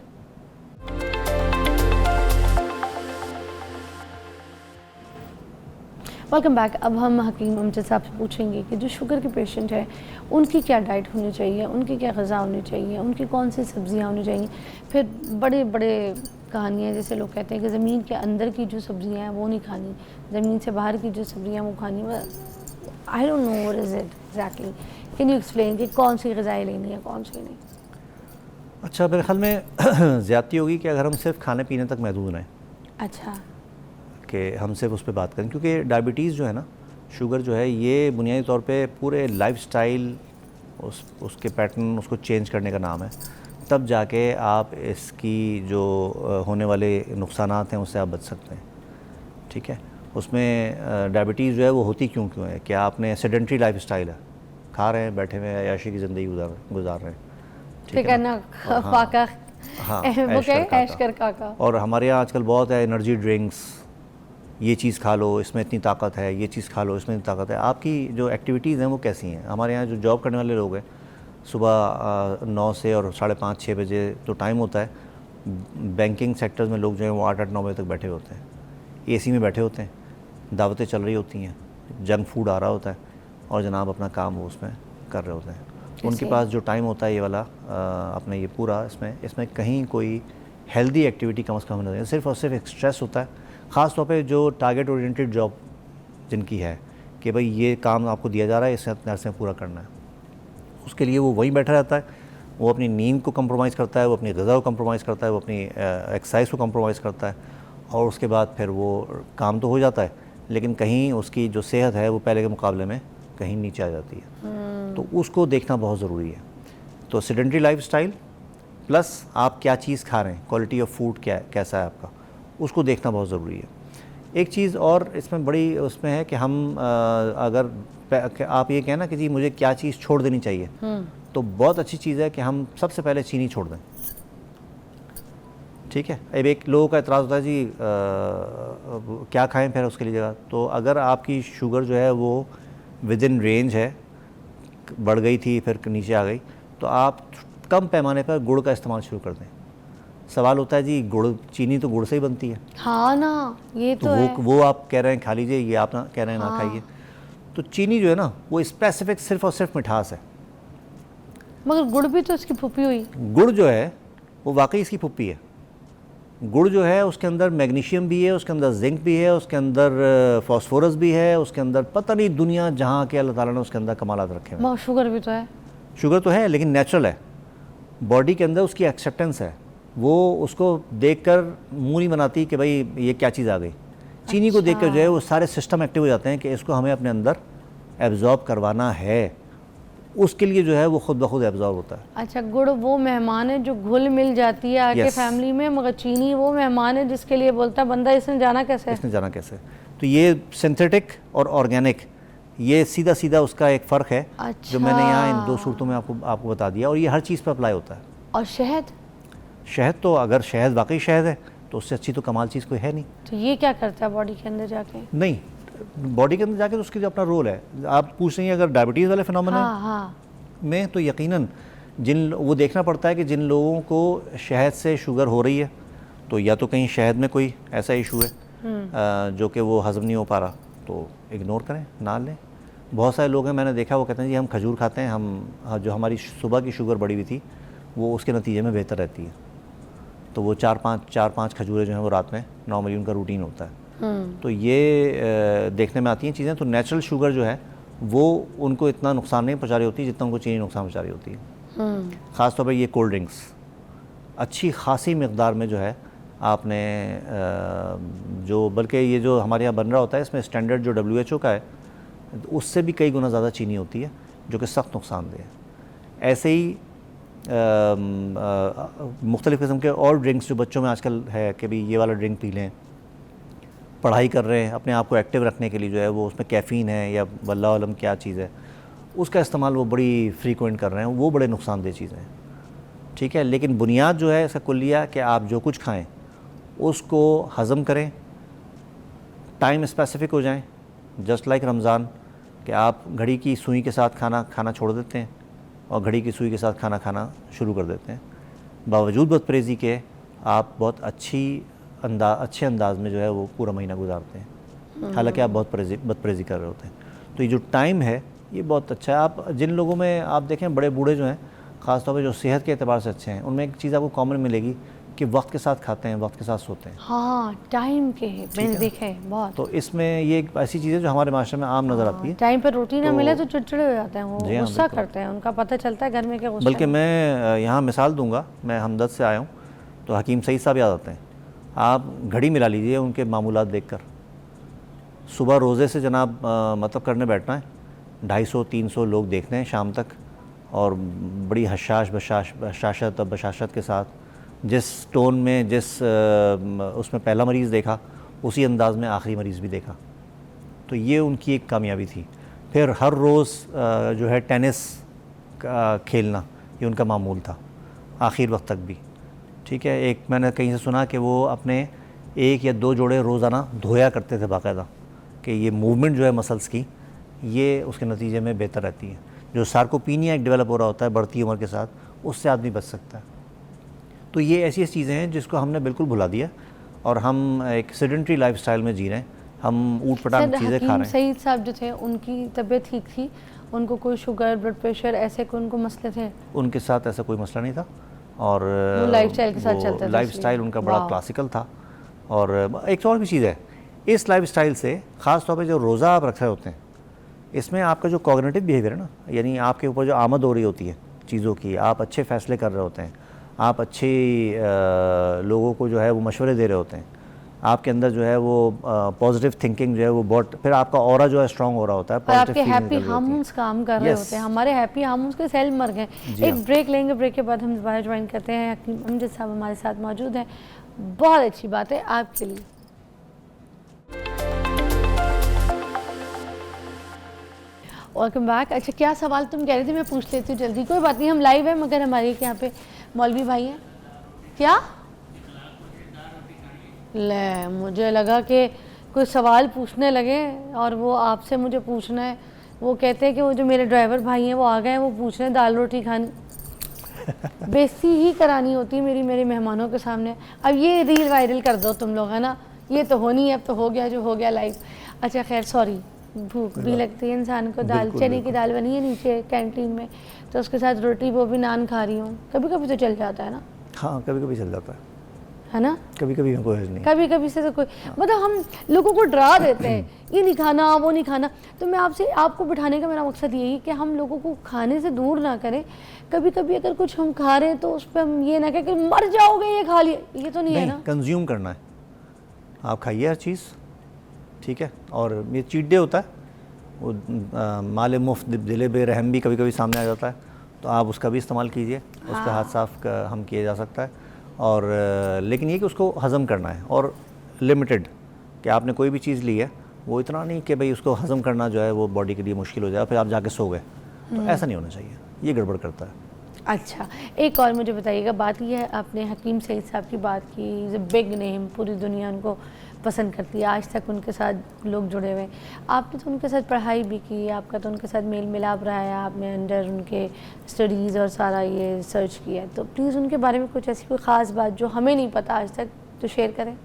Welcome back. अब हम हकीम अमजद साहब से पूछेंगे कि जो शुगर के पेशेंट है उनकी क्या डाइट होनी चाहिए, उनकी क्या ग़िज़ा होनी चाहिए, उनकी कौन सी सब्ज़ियाँ होनी चाहिए। फिर बड़े बड़े कहानियाँ, जैसे लोग कहते हैं कि ज़मीन के अंदर की जो सब्ज़ियाँ हैं वो नहीं खानी, ज़मीन से बाहर की जो सब्ज़ियाँ वो खानी। I don't know what is it exactly, can you explain कि कौन सी ग़िज़ाएँ लेनी है, कौन सी नहीं? अच्छा, मेरे ख्याल में ज़्यादती होगी कि अगर हम सिर्फ खाने पीने तक महदूद रहें। अच्छा, कि हम सिर्फ उस पर बात करें, क्योंकि डायबिटीज़ जो है ना, शुगर जो है, ये बुनियादी तौर पे पूरे लाइफस्टाइल उसके पैटर्न उसको चेंज करने का नाम है। तब जाके आप इसकी जो होने वाले नुकसानात हैं उससे आप बच सकते हैं। ठीक है, उसमें डायबिटीज़ जो है वो होती क्यों है? क्या आपने सेडेंट्री लाइफस्टाइल है, खा रहे हैं, बैठे हुए हैं, अय्याशी की ज़िंदगी गुजार रहे हैं। ठीक है ना, फाका हाँ, वो क्या है, ऐश कर काका। और हमारे यहाँ आजकल बहुत है एनर्जी ड्रिंक्स, ये चीज़ खा लो इसमें इतनी ताकत है, ये चीज़ खा लो इसमें इतनी ताकत है। आपकी जो एक्टिविटीज़ हैं वो कैसी हैं? हमारे यहाँ जो जॉब करने वाले लोग हैं, सुबह 9 से और 5:30-6 बजे जो टाइम होता है, बैंकिंग सेक्टर्स में लोग जो हैं वो 8-9 बजे तक बैठे होते हैं, एसी में बैठे होते हैं, दावतें चल रही होती हैं, जंक फूड आ रहा होता है और जनाब अपना काम वो उसमें कर रहे होते हैं। उनके पास जो टाइम होता है ये वाला अपने ये पूरा इसमें कहीं कोई हेल्दी एक्टिविटी कम से कम नहीं है, सिर्फ और सिर्फ एक स्ट्रेस होता है। ख़ास तौर पे जो टारगेट ओरिएंटेड जॉब जिनकी है कि भाई ये काम आपको दिया जा रहा है, इसे अपने से पूरा करना है, उसके लिए वो वहीं बैठा रहता है। वो अपनी नींद को कंप्रोमाइज़ करता है, वो अपनी ग़िज़ा को कंप्रोमाइज़ करता है, वो अपनी एक्सरसाइज को कंप्रोमाइज़ करता है, और उसके बाद फिर वो काम तो हो जाता है लेकिन कहीं उसकी जो सेहत है वो पहले के मुकाबले में कहीं नीचे आ जाती है। तो उसको देखना बहुत ज़रूरी है। तो सेडेंटरी लाइफस्टाइल प्लस आप क्या चीज़ खा रहे हैं, क्वालिटी ऑफ फूड कैसा है आपका, उसको देखना बहुत ज़रूरी है। एक चीज़ और इसमें बड़ी उसमें है कि हम अगर आप ये कहना कि जी मुझे क्या चीज़ छोड़ देनी चाहिए, तो बहुत अच्छी चीज़ है कि हम सबसे पहले चीनी छोड़ दें। ठीक है, अब एक लोगों का एतराज़ होता है जी क्या खाएं फिर उसके लिए जगह, तो अगर आपकी शुगर जो है वो विद इन रेंज है, बढ़ गई थी फिर नीचे आ गई, तो आप कम पैमाने पर गुड़ का इस्तेमाल शुरू कर दें। सवाल होता है जी गुड़, चीनी तो गुड़ से ही बनती है। हाँ ना, ये तो है। वो आप कह रहे हैं खा लीजिए, ये आप ना कह रहे हैं ना खाइए। तो चीनी जो है ना वो स्पेसिफिक सिर्फ और सिर्फ मिठास है, मगर गुड़ भी तो इसकी फूफी हुई। गुड़ जो है वो वाकई इसकी फूफी है। गुड़ जो है उसके अंदर मैग्नीशियम भी है, उसके अंदर जिंक भी है, उसके अंदर फास्फोरस भी है, उसके अंदर पता नहीं दुनिया जहाँ के अल्लाह ताला ने उसके अंदर कमालात रखे हैं। शुगर भी तो है। शुगर तो है लेकिन नेचुरल है, बॉडी के अंदर उसकी एक्सेप्टेंस है, वो उसको देखकर मुंह नहीं बनाती कि भाई ये क्या चीज़ आ गई। चीनी को देखकर जो है वो सारे सिस्टम एक्टिव हो जाते हैं कि इसको हमें अपने अंदर एब्जॉर्ब करवाना है, उसके लिए जो है वो खुद ब खुद एब्जॉर्ब होता है। अच्छा, गुड़ वो मेहमान है जो घुल मिल जाती है आके फैमिली में, मगर चीनी वो मेहमान है जिसके लिए बोलता है बंदा इसने जाना कैसे। तो ये सिंथेटिक और ऑर्गेनिक, ये सीधा सीधा उसका एक फ़र्क है। अच्छा। जो मैंने यहाँ इन दो सूरतों में आपको बता दिया, और ये हर चीज़ पर अप्लाई होता है। और शहद तो अगर शहद वाकई शहद है तो उससे अच्छी तो कमाल चीज़ कोई है नहीं। तो ये क्या करता है बॉडी के अंदर जाके? नहीं, बॉडी के अंदर जाके तो उसकी जो अपना रोल है। आप पूछ रही हैं अगर डायबिटीज़ वाले फिनोमेना में, तो यकीनन वो देखना पड़ता है कि जिन लोगों को शहद से शुगर हो रही है, तो या तो कहीं शहद में कोई ऐसा इशू है जो कि वो हज़म नहीं हो पा रहा, तो इग्नोर करें, ना लें। बहुत सारे लोग हैं मैंने देखा, वो कहते हैं जी हम खजूर खाते हैं, हम जो हमारी सुबह की शुगर बढ़ी हुई थी वो उसके नतीजे में बेहतर रहती है, तो वो 4-5 खजूरें जो हैं वो रात में नॉर्मली उनका रूटीन होता है। तो ये देखने में आती हैं चीज़ें। तो नेचुरल शुगर जो है वो उनको इतना नुकसान नहीं पहुँचा रही होती जितना उनको चीनी नुकसान पहुँचा रही होती है। ख़ास तौर पर ये कोल्ड ड्रिंक्स अच्छी खासी मकदार में जो है आपने जो, बल्कि ये जो हमारे यहाँ बन रहा होता है इसमें स्टैंडर्ड जो WHO का है उससे भी कई गुना ज़्यादा चीनी होती है, जो कि सख्त नुकसानदेह है। ऐसे ही मुख्तलिफ़ किस्म के और ड्रिंक्स जो बच्चों में आजकल है कि भाई ये वाला ड्रिंक पी लें, पढ़ाई कर रहे हैं अपने आप को एक्टिव रखने के लिए, जो है वो उसमें कैफ़ीन है या वल्लाह आलम क्या चीज़ है, उसका इस्तेमाल वो बड़ी फ्रीक्वेंट कर रहे हैं, वो बड़े नुकसानदेह चीज़ें हैं। ठीक है, लेकिन बुनियाद जो है इसका कुल्लिया कि आप जो कुछ खाएं उसको हज़म करें, टाइम स्पेसिफिक हो जाएं, जस्ट लाइक रमज़ान कि आप घड़ी की सुई के साथ खाना छोड़ देते हैं और घड़ी की सुई के साथ खाना खाना शुरू कर देते हैं। बावजूद बदपरहेज़ी के आप बहुत अच्छे अंदाज में जो है वो पूरा महीना गुजारते हैं, हालांकि आप बहुत बदपरहेज़ी कर रहे होते हैं। तो ये जो टाइम है ये बहुत अच्छा है। आप जिन लोगों में आप देखें बड़े बूढ़े जो हैं, ख़ासतौर पे जो सेहत के एतबार से अच्छे हैं, उनमें एक चीज़ आपको कॉमन मिलेगी कि वक्त के साथ खाते हैं, वक्त के साथ सोते हैं। हाँ, टाइम के मैंने देखा है बहुत। तो इसमें ये एक ऐसी चीज़ है जो हमारे माशरे में आम नज़र आती है। टाइम पर रोटी ना मिले तो चिड़चिड़े हो जाते हैं, वो गुस्सा करते हैं, उनका पता चलता है घर में क्या गुस्सा। बल्कि मैं यहाँ मिसाल दूंगा, मैं हमदर्द से आया हूँ, तो हकीम सईद साहब याद आते हैं। आप घड़ी मिला लीजिए उनके मामूलात देखकर, सुबह रोज़े से जनाब मतलब करने बैठना है, 250-300 लोग देखते हैं शाम तक, और बड़ी बशाशत के साथ, जिस टोन में जिस उसमें पहला मरीज़ देखा उसी अंदाज़ में आखिरी मरीज़ भी देखा। तो ये उनकी एक कामयाबी थी फिर हर रोज़ जो है टेनिस खेलना, ये उनका मामूल था आखिर वक्त तक भी। ठीक है, एक मैंने कहीं से सुना कि वो अपने 1 या 2 जोड़े रोज़ाना धोया करते थे बाकायदा, कि ये मूवमेंट जो है मसल्स की, ये उसके नतीजे में बेहतर रहती है। जो सार्कोपीनिया एक डेवलप हो रहा होता है बढ़ती उम्र के साथ, उससे आदमी बच सकता है। तो ये ऐसी चीज़ें हैं जिसको हमने बिल्कुल भुला दिया और हम एक सेडेंट्री लाइफस्टाइल में जी रहे हैं, हम ऊट पटांग चीज़ें खा रहे हैं। सईद साहब जो थे उनकी तबीयत ठीक थी, उनको कोई शुगर ब्लड प्रेशर ऐसे कोई उनको मसले थे? उनके साथ ऐसा कोई मसला नहीं था और वो लाइफस्टाइल के साथ चलते थे। लाइफस्टाइल उनका बड़ा क्लासिकल था। और एक और भी चीज़ है, इस लाइफस्टाइल से ख़ास तौर पे जो रोज़ा आप रख रहे होते हैं, इसमें आपका जो कॉग्निटिव बिहेवियर है ना, यानी आपके ऊपर जो आमद हो रही होती है चीज़ों की, आप अच्छे फ़ैसले कर रहे होते हैं, आप अच्छे लोगों को जो है वो मशवरे दे रहे होते हैं, आपके अंदर जो है वो पॉजिटिव थिंकिंग जो है वो बहुत, फिर आपका ऑरा जो है स्ट्रॉन्ग हो रहा होता है, आपके हैप्पी हार्मोन्स काम कर रहे होते हैं। हमारे हैप्पी हार्मोन्स के सेल मर गए। एक ब्रेक लेंगे, ब्रेक के बाद हम दोबारा ज्वाइन करते हैं। हकीम अमजद साहब हमारे साथ मौजूद हैं, बहुत अच्छी बात है आपके लिए। Welcome back. अच्छा, क्या सवाल तुम कह रही थी? मैं पूछ लेती हूँ जल्दी, कोई बात नहीं, हम लाइव है मगर हमारे यहाँ पे मौलवी भाई हैं। क्या ले, मुझे लगा कि कोई सवाल पूछने लगे और वो आपसे मुझे पूछना है। वो कहते हैं कि वो जो मेरे ड्राइवर भाई हैं वो आ गए हैं, वो पूछ रहे हैं दाल रोटी खानी। बेइज्जती ही करानी होती है मेरे मेहमानों के सामने। अब ये रील वायरल कर दो तुम लोग, है ना, ये तो होनी है, अब तो हो गया जो हो गया लाइव। अच्छा खैर, सॉरी, भूख भी लगती है इंसान को। दाल, चने की दाल बनी है नीचे कैंटीन में, तो उसके साथ रोटी, वो भी नान खा रही हूँ। कभी कभी तो चल जाता है ना। हाँ, कभी कभी चल जाता है ना, कभी कभी कोई नहीं, कभी कभी से तो कोई, मतलब हम लोगों को डरा देते हैं, ये नहीं खाना, वो नहीं खाना। तो मैं आपको बिठाने का मेरा मकसद यही कि हम लोगों को खाने से दूर ना करें। कभी कभी अगर कुछ हम खा रहे हैं तो उस पर हम ये ना कहें कि मर जाओगे ये खा लिए, ये तो नहीं है ना। कंज्यूम करना है, आप खाइए हर चीज़, ठीक है। और ये चीट डे होता है, वो माले मुफ्त दिले बेरहम भी कभी कभी सामने आ जाता है, तो आप उसका भी इस्तेमाल कीजिए। उस पर हाथ साफ हम किया जा सकता है। और लेकिन ये कि उसको हज़म करना है और लिमिटेड, कि आपने कोई भी चीज़ ली है वो इतना नहीं कि भाई उसको हज़म करना जो है वो बॉडी के लिए मुश्किल हो जाए, फिर आप जाके सो गए, तो ऐसा नहीं होना चाहिए, ये गड़बड़ करता है। अच्छा, एक और मुझे बताइएगा, बात ये है, आपने हकीम सईद साहब की बात की, इज़ अ बिग नेम, पूरी दुनिया उनको पसंद करती है, आज तक उनके साथ लोग जुड़े हुए। आपने तो उनके साथ पढ़ाई भी की, आपका तो उनके साथ मेल मिलाप रहा है, आपने अंडर उनके स्टडीज़ और सारा ये रिसर्च किया, तो प्लीज़ उनके बारे में कुछ ऐसी कोई ख़ास बात जो हमें नहीं पता आज तक, तो शेयर करें।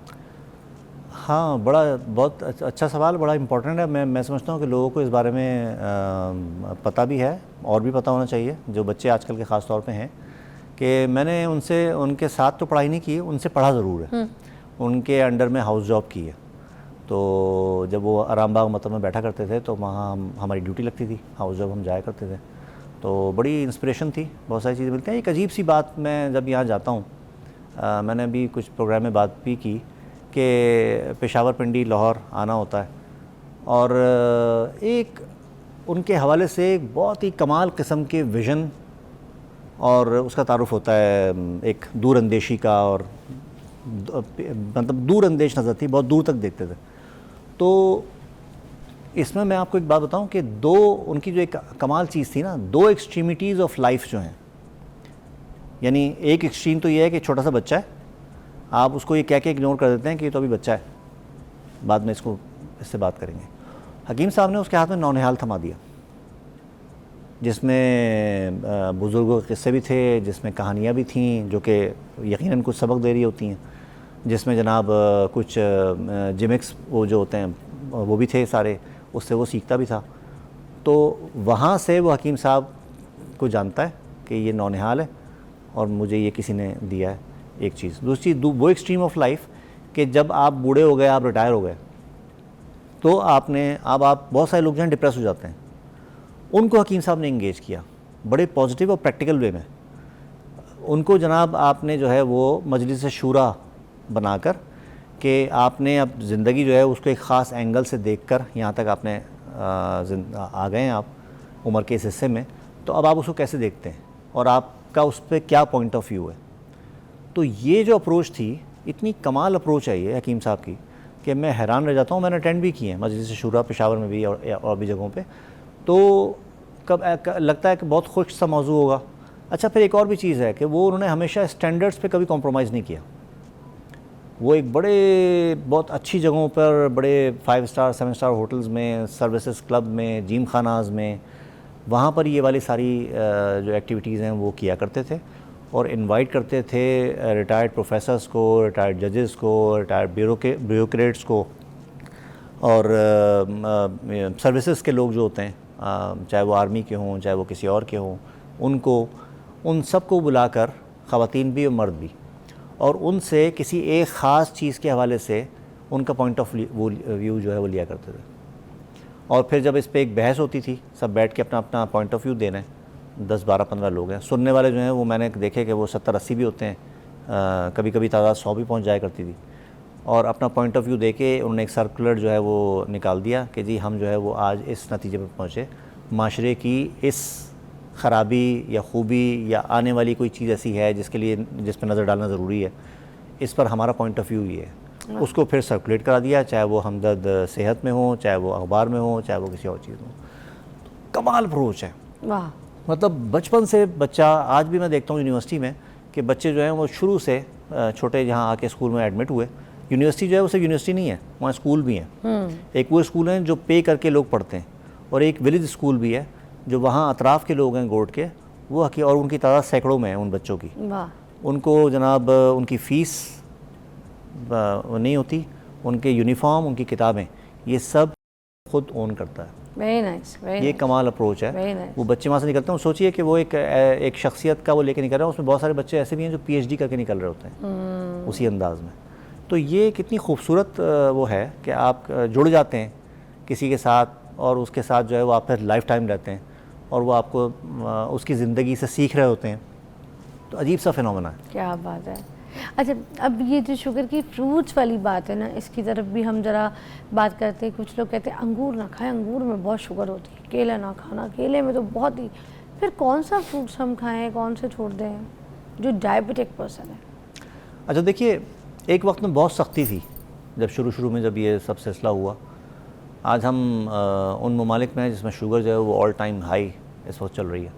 हाँ, बहुत अच्छा सवाल, बड़ा इम्पोर्टेंट है। मैं समझता हूँ कि लोगों को इस बारे में पता भी है और भी पता होना चाहिए, जो बच्चे आजकल के ख़ास तौर पे हैं, कि मैंने उनके साथ तो पढ़ाई नहीं की, उनसे पढ़ा ज़रूर है। उनके अंडर में हाउस जॉब की है। तो जब वो आराम बाग मतलब में बैठा करते थे तो वहाँ हमारी ड्यूटी लगती थी, हाउस जॉब हम जाया करते थे, तो बड़ी इंस्पिरेशन थी, बहुत सारी चीज़ें मिलती हैं। एक अजीब सी बात, मैं जब यहाँ जाता हूँ, मैंने अभी कुछ प्रोग्राम में बात भी की कि पेशावर, पिंडी, लाहौर आना होता है, और एक उनके हवाले से एक बहुत ही कमाल किस्म के विज़न और उसका तारुफ होता है, एक दूर अंदेशी का, और मतलब दूर अंदेश नज़र थी, बहुत दूर तक देखते थे। तो इसमें मैं आपको एक बात बताऊं कि उनकी जो एक कमाल चीज़ थी ना, 2 एक्सट्रीमिटीज़ ऑफ लाइफ जो हैं, यानी एक एक्सट्रीम तो ये है कि छोटा सा बच्चा है, आप उसको ये कह के इग्नोर कर देते हैं कि ये तो अभी बच्चा है, बाद में इससे बात करेंगे। हकीम साहब ने उसके हाथ में नौनिहाल थमा दिया, जिसमें बुज़ुर्गों के किस्से भी थे, जिसमें कहानियाँ भी थीं जो कि यकीनन कुछ सबक दे रही होती हैं, जिसमें जनाब कुछ जिमिक्स वो जो होते हैं वो भी थे सारे, उससे वो सीखता भी था। तो वहाँ से वो हकीम साहब को जानता है कि ये नौनिहाल है और मुझे ये किसी ने दिया है, एक चीज़। दूसरी चीज़, वो एक्सट्रीम ऑफ लाइफ कि जब आप बूढ़े हो गए, आप रिटायर हो गए, तो अब आप बहुत सारे लोग जो हैं डिप्रेस हो जाते हैं, उनको हकीम साहब ने इंगेज किया बड़े पॉजिटिव और प्रैक्टिकल वे में। उनको जनाब आपने जो है वो मजलिस शूरा बनाकर कि आपने अब ज़िंदगी जो है उसको एक ख़ास एंगल से देखकर यहाँ तक आपने आ गए हैं आप उम्र के इस हिस्से में, तो अब आप उसको कैसे देखते हैं और आपका उस पर क्या पॉइंट ऑफ व्यू है। तो ये जो अप्रोच थी, इतनी कमाल अप्रोच है ये हकीम साहब की कि मैं हैरान रह जाता हूँ। मैंने अटेंड भी किए हैं मजलिस शूरा पेशावर में भी और भी जगहों पे। तो लगता है कि बहुत खुश सा मौजू होगा। अच्छा, फिर एक और भी चीज़ है कि वो उन्होंने हमेशा स्टैंडर्ड्स पे कभी कॉम्प्रोमाइज़ नहीं किया। वो एक बहुत अच्छी जगहों पर, बड़े 5 स्टार 7 स्टार होटल्स में, सर्विसेज क्लब में, जिम खानाज में, वहाँ पर ये वाली सारी जो एक्टिविटीज़ हैं वो किया करते थे और इनवाइट करते थे रिटायर्ड प्रोफेसर्स को, रिटायर्ड जजेस को, रिटायर्ड ब्यूरोक्रेट्स को और सर्विसेज के लोग जो होते हैं, चाहे वो आर्मी के हों, चाहे वो किसी और के हों, उन सबको बुलाकर, ख़वातीन भी और मर्द भी, और उनसे किसी एक ख़ास चीज़ के हवाले से उनका पॉइंट ऑफ व्यू जो है वो लिया करते थे। और फिर जब इस पे एक बहस होती थी, सब बैठ के अपना अपना पॉइंट ऑफ व्यू देना है, 10 12 15 लोग हैं, सुनने वाले जो हैं वो मैंने देखे कि वो 70 80 भी होते हैं, कभी कभी तादाद 100 भी पहुंच जाया करती थी। और अपना पॉइंट ऑफ व्यू दे के उन्होंने एक सर्कुलर जो है वो निकाल दिया कि जी हम जो है वो आज इस नतीजे पर पहुँचे, माशरे की इस ख़राबी या ख़ूबी या आने वाली कोई चीज़ ऐसी है जिस पर नज़र डालना ज़रूरी है, इस पर हमारा पॉइंट ऑफ व्यू ये है। उसको फिर सर्कुलेट करा दिया, चाहे वो हमदर्द सेहत में हो, चाहे वो अखबार में हो, चाहे वो किसी और चीज़ में हो। कमाल अप्रोच है। वाह। मतलब बचपन से बच्चा, आज भी मैं देखता हूँ यूनिवर्सिटी में कि बच्चे जो हैं वो शुरू से छोटे जहाँ आके स्कूल में एडमिट हुए, यूनिवर्सिटी जो है वो सिर्फ यूनिवर्सिटी नहीं है, वहाँ स्कूल भी हैं। एक वो स्कूल हैं जो पे करके लोग पढ़ते हैं, और एक विलेज स्कूल भी है जो वहाँ अतराफ़ के लोग हैं गोड के, वो और उनकी तादाद सैकड़ों में है उन बच्चों की। उनको जनाब उनकी फ़ीस नहीं होती, उनके यूनिफॉर्म, उनकी किताबें, ये सब खुद ओन करता है। वेरी नाइस, ये कमाल अप्रोच है। nice. वो बच्चे वहाँ से निकलते हैं, सोचिए कि वो एक शख्सियत का वो लेके निकल रहा है, उसमें बहुत सारे बच्चे ऐसे भी हैं जो PhD करके निकल रहे होते हैं उसी अंदाज़ में। तो ये कितनी खूबसूरत वो है कि आप जुड़ जाते हैं किसी के साथ, और उसके साथ जो है वो आप फिर लाइफ टाइम रहते हैं, और वो आपको उसकी ज़िंदगी से सीख रहे होते हैं। तो अजीब सा फिनोमेना है। क्या बात है। अच्छा, अब ये जो शुगर की फ्रूट्स वाली बात है ना, इसकी तरफ भी हम ज़रा बात करते हैं। कुछ लोग कहते हैं अंगूर ना खाएं, अंगूर में बहुत शुगर होती है, केला ना खाना, केले में तो बहुत ही। फिर कौन सा फ्रूट्स हम खाएं, कौन से छोड़ दें जो डायबिटिक पर्सन है? अच्छा देखिए, एक वक्त में बहुत सख्ती थी जब शुरू में जब ये सब सिलसिला हुआ। आज हम उन ममालिक में हैं जिसमें शुगर जो है वो ऑल टाइम हाई इस वक्त चल रही है,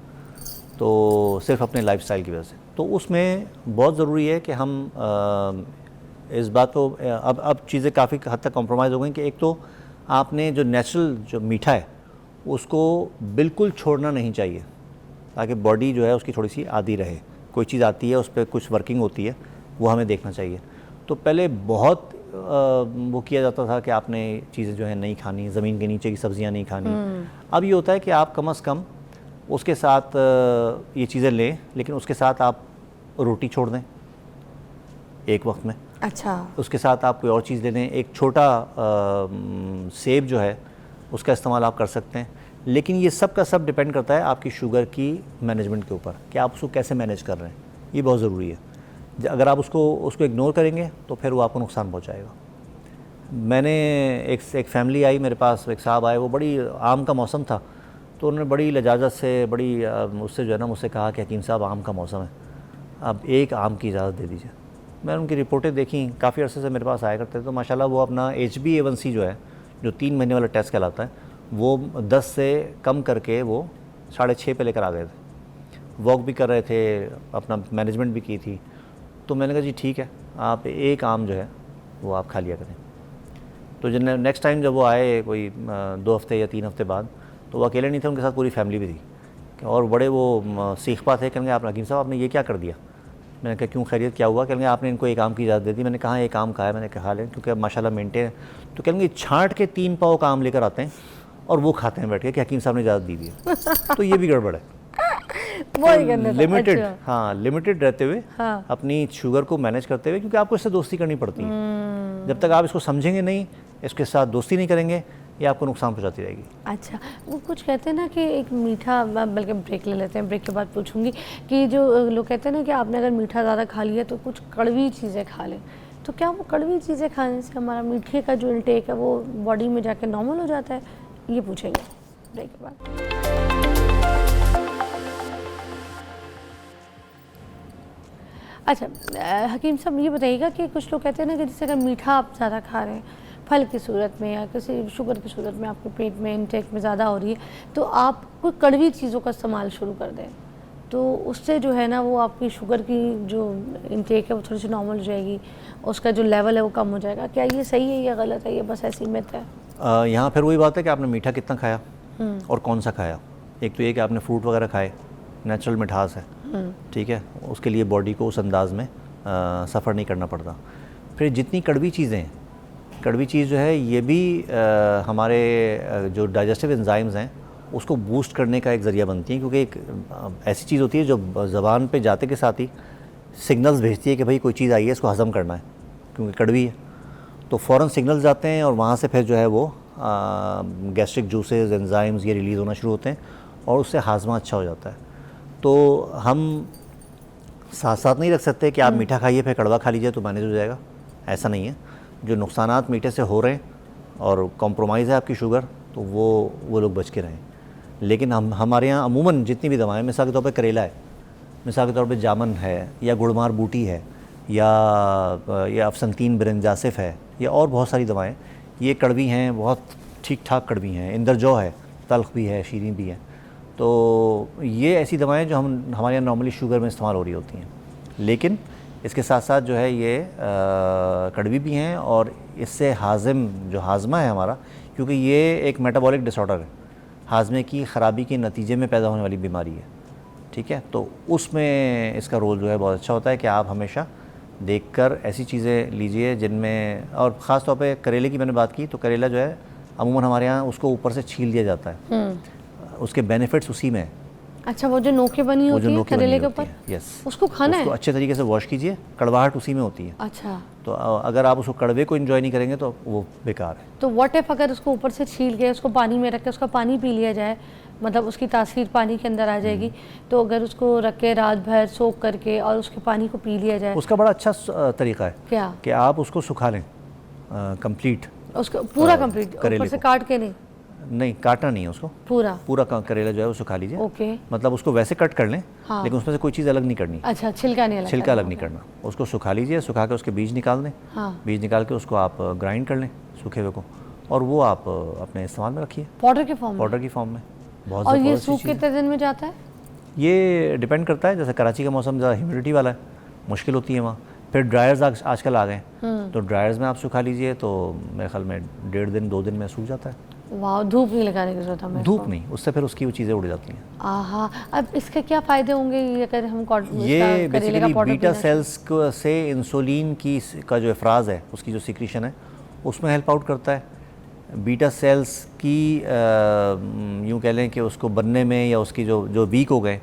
तो सिर्फ अपने लाइफस्टाइल की वजह से। तो उसमें बहुत ज़रूरी है कि हम इस बात को, अब चीज़ें काफ़ी हद तक कॉम्प्रोमाइज़ हो गई कि एक तो आपने जो नेचुरल जो मीठा है उसको बिल्कुल छोड़ना नहीं चाहिए, ताकि बॉडी जो है उसकी थोड़ी सी आदी रहे। कोई चीज़ आती है, उस पर कुछ वर्किंग होती है, वो हमें देखना चाहिए। तो पहले बहुत वो किया जाता था कि आपने चीज़ें जो है नहीं खानी, ज़मीन के नीचे की सब्ज़ियाँ नहीं खानी। अब ये होता है कि आप कम से कम उसके साथ ये चीज़ें लें, लेकिन उसके साथ आप रोटी छोड़ दें एक वक्त में। अच्छा। उसके साथ आप कोई और चीज़ ले लें, एक छोटा सेब जो है उसका इस्तेमाल आप कर सकते हैं। लेकिन ये सब का सब डिपेंड करता है आपकी शुगर की मैनेजमेंट के ऊपर, कि आप उसको कैसे मैनेज कर रहे हैं। ये बहुत ज़रूरी है। अगर आप उसको इग्नोर करेंगे तो फिर वो आपको नुकसान पहुँचाएगा। मैंने एक फैमिली आई मेरे पास, एक साहब आए, वो बड़ी आम का मौसम था, तो उन्होंने बड़ी लजाजत से, बड़ी उससे जो है ना मुझसे कहा कि हकीम साहब आम का मौसम है, अब एक आम की इजाज़त दे दीजिए। मैंने उनकी रिपोर्टें देखी, काफ़ी अरसे से मेरे पास आया करते थे, तो माशाल्लाह वो अपना HbA1c जो है, जो 3 महीने वाला टेस्ट कहलाता है, वो 10 से कम करके वो 6.5 पे लेकर आ गए थे। वॉक भी कर रहे थे, अपना मैनेजमेंट भी की थी। तो मैंने कहा जी ठीक है, आप एक आम जो है वो आप खा लिया करें। तो जब नेक्स्ट टाइम जब वो आए कोई 2 हफ्ते या 3 हफ्ते बाद, तो वो अकेले नहीं थे, उनके साथ पूरी फैमिली भी थी, और बड़े वो सीखपा थे। कहेंगे आप हकीम साहब आपने ये क्या कर दिया? मैंने कहा क्यों, खैरियत क्या हुआ? कहेंगे आपने इनको एक आम की इजाज़त दे दी। मैंने कहा एक आम खाया, मैंने कहा लें, क्योंकि अब माशाल्लाह मेंटेन है। तो कहेंगे छाँट के 3 पाव का आम लेकर आते हैं और वो खाते हैं बैठ के कि हकीम साहब ने इजाज़त दी है। तो ये भी गड़बड़ है। लिमिटेड, हाँ, लिमिटेड रहते हुए, हाँ, अपनी शुगर को मैनेज करते हुए, क्योंकि आपको इससे दोस्ती करनी पड़ती है। जब तक आप इसको समझेंगे नहीं, इसके साथ दोस्ती नहीं करेंगे, ये आपको नुकसान पहुंचाती रहेगी। अच्छा, वो कुछ कहते हैं ना कि एक मीठा, बल्कि ब्रेक ले लेते हैं, ब्रेक के बाद पूछूंगी कि जो लोग कहते हैं ना कि आपने अगर मीठा ज़्यादा खा लिया तो कुछ कड़वी चीज़ें खा लें, तो क्या वो कड़वी चीज़ें खाने से हमारा मीठे का जो इंटेक है वो बॉडी में जाके नॉर्मल हो जाता है? ये पूछेंगे ब्रेक के बाद। अच्छा हकीम साहब, ये बताइएगा कि कुछ लोग कहते हैं ना कि जैसे अगर मीठा आप ज़्यादा खा रहे हैं, फल की सूरत में या किसी शुगर की सूरत में आपके पेट में इनटेक में ज़्यादा हो रही है, तो आप कोई कड़वी चीज़ों का इस्तेमाल शुरू कर दें, तो उससे जो है ना वो आपकी शुगर की जो इनटेक है वो थोड़ी सी नॉर्मल हो जाएगी, उसका जो लेवल है वो कम हो जाएगा। क्या ये सही है या गलत है, ये बस ऐसी मिथ है? यहाँ फिर वही बात है कि आपने मीठा कितना खाया और कौन सा खाया। एक तो ये कि आपने फ्रूट वगैरह खाए, नेचुरल मिठास है, ठीक है, उसके लिए बॉडी को उस अंदाज में सफ़र नहीं करना पड़ता। फिर जितनी कड़वी चीज़ें हैं, कड़वी चीज़ जो है ये भी हमारे जो डाइजेस्टिव एंजाइम्स हैं उसको बूस्ट करने का एक ज़रिया बनती है, क्योंकि एक ऐसी चीज़ होती है जो ज़बान पे जाते के साथ ही सिग्नल्स भेजती है कि भाई कोई चीज़ आई है, इसको हज़म करना है, क्योंकि कड़वी है। तो फ़ौरन सिग्नल्स जाते हैं और वहाँ से फिर जो है वो गैस्ट्रिक जूसेस, एंजाइम्स ये रिलीज़ होना शुरू होते हैं और उससे हाजमा अच्छा हो जाता है। तो हम साथ साथ नहीं रख सकते कि आप मीठा खाइए फिर कड़वा खा लीजिए तो मैनेज हो जाएगा, ऐसा नहीं है। जो नुकसानात मीठे से हो रहे हैं और कॉम्प्रोमाइज़ है आपकी शुगर, तो वो लोग बच के रहें। लेकिन हमारे यहाँ अमूमन जितनी भी दवाएं, मिसाल के तौर पे करेला है, मिसाल के तौर पे जामन है, या गुड़मार बूटी है, या अफसनतीन बिरंजासिफ है, या और बहुत सारी दवाएं, ये कड़वी हैं, बहुत ठीक ठाक कड़वी हैं। इंदरजौ है, तल्ख भी है, शीरीं भी है। तो ये ऐसी दवाएं जो हमारे यहाँ नॉर्मली शुगर में इस्तेमाल हो रही होती हैं, लेकिन इसके साथ साथ जो है ये कड़वी भी हैं और इससे हाजमा है हमारा, क्योंकि ये एक मेटाबॉलिक डिसऑर्डर है, हाजमे की ख़राबी के नतीजे में पैदा होने वाली बीमारी है, ठीक है। तो उसमें इसका रोल जो है बहुत अच्छा होता है कि आप हमेशा देखकर ऐसी चीज़ें लीजिए जिनमें, और ख़ास तौर पे करेले की मैंने बात की, तो करेला जो है अमूमन हमारे यहाँ उसको ऊपर से छील दिया जाता है, उसके बेनिफिट्स उसी में है। अच्छा, वो जो नोकें बनी होती है करेले के ऊपर, यस, उसको खाना है? उसको अच्छे तरीके से वॉश कीजिए, कड़वाहट उसी में होती है। अच्छा, तो अगर आप उसको कड़वे को एंजॉय नहीं करेंगे तो वो बेकार है। तो व्हाट इफ अगर उसको ऊपर से छील के उसको पानी में रख के उसका पानी पी लिया जाए, मतलब उसकी तासीर पानी के अंदर आ जाएगी, तो अगर उसको रख के रात भर सोख करके और उसके पानी को पी लिया जाए, उसका बड़ा अच्छा तरीका है क्या कि आप उसको सुखा लें कंप्लीट, उसको पूरा कंप्लीट, ऊपर से काट के नहीं काटना नहीं है उसको, पूरा करेला जो है वो सुखा लीजिए। ओके, मतलब उसको वैसे कट कर लें, हाँ, लेकिन उसमें से कोई चीज़ अलग नहीं करनी। अच्छा, छिलका अलग नहीं करना। उसको सुखा लीजिए, सुखा के उसके बीज निकाल दें, हाँ, बीज निकाल के उसको आप ग्राइंड कर लें सूखे हुए को, और वो आप अपने इस्तेमाल में रखिए पाउडर के फॉर्म में। बहुत। और ये सूख कितने दिन में जाता है? ये डिपेंड करता है, जैसे कराची का मौसम ज़्यादा ह्यूमिडिटी वाला है, मुश्किल होती है वहाँ। फिर ड्रायर्स आजकल आ गए, तो ड्रायर्स में आप सुखा लीजिए तो मेरे ख्याल में 1.5 दिन 2 दिन में सूख जाता है। वाह, धूप नहीं लगाने की जरूरत है? धूप नहीं, उससे फिर उसकी वो चीज़ें उड़ जाती हैं। आहा, अब इसके क्या फ़ायदे होंगे ये अगर हम ये बेसिकली बीटा सेल्स से इंसुलिन का जो इफराज है, उसकी जो सिक्रीशन है उसमें हेल्प आउट करता है। बीटा सेल्स की यूँ कह लें कि उसको बनने में, या उसकी जो वीक हो गए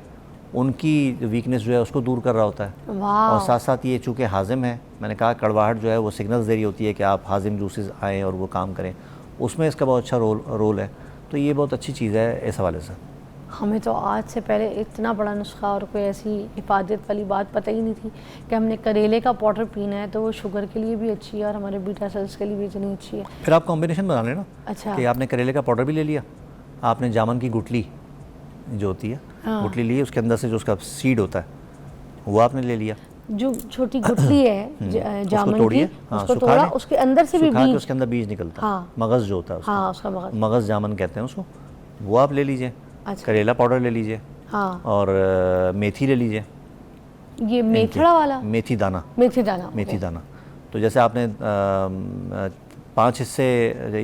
उनकी वीकनेस जो है उसको दूर कर रहा होता है। और साथ साथ ये चूँकि हाजिम है, मैंने कहा कड़वाहट जो है वो सिग्नल्स दे रही होती है कि आप हाजिम जूसेस आएँ और वो काम करें, उसमें इसका बहुत अच्छा रोल है। तो ये बहुत अच्छी चीज़ है इस हवाले से। हमें तो आज से पहले इतना बड़ा नुस्खा और कोई ऐसी हिफाजत वाली बात पता ही नहीं थी कि हमने करेले का पाउडर पीना है तो वो शुगर के लिए भी अच्छी है और हमारे बीटा सेल्स के लिए भी इतनी अच्छी है। फिर आप कॉम्बिनेशन बना लेना। अच्छा, कि आपने करेले का पाउडर भी ले लिया, आपने जामुन की गुठली जो होती है, हाँ, गुठली ली, उसके अंदर से जो उसका सीड होता है वो आपने ले लिया, जो छोटी गुठली है जामुन की, उसको तोड़ा, उसके अंदर से भी बीज, उसके अंदर बीज निकलता है, हाँ, मगज़ जो होता है उसका, हाँ, उसका मगज़ जामुन कहते हैं उसको, वो आप ले लीजिए। अच्छा, करेला पाउडर ले लीजिए, हाँ, और मेथी ले लीजिए, ये मेथड़ा वाला, मेथी दाना, तो जैसे आपने 5 हिस्से,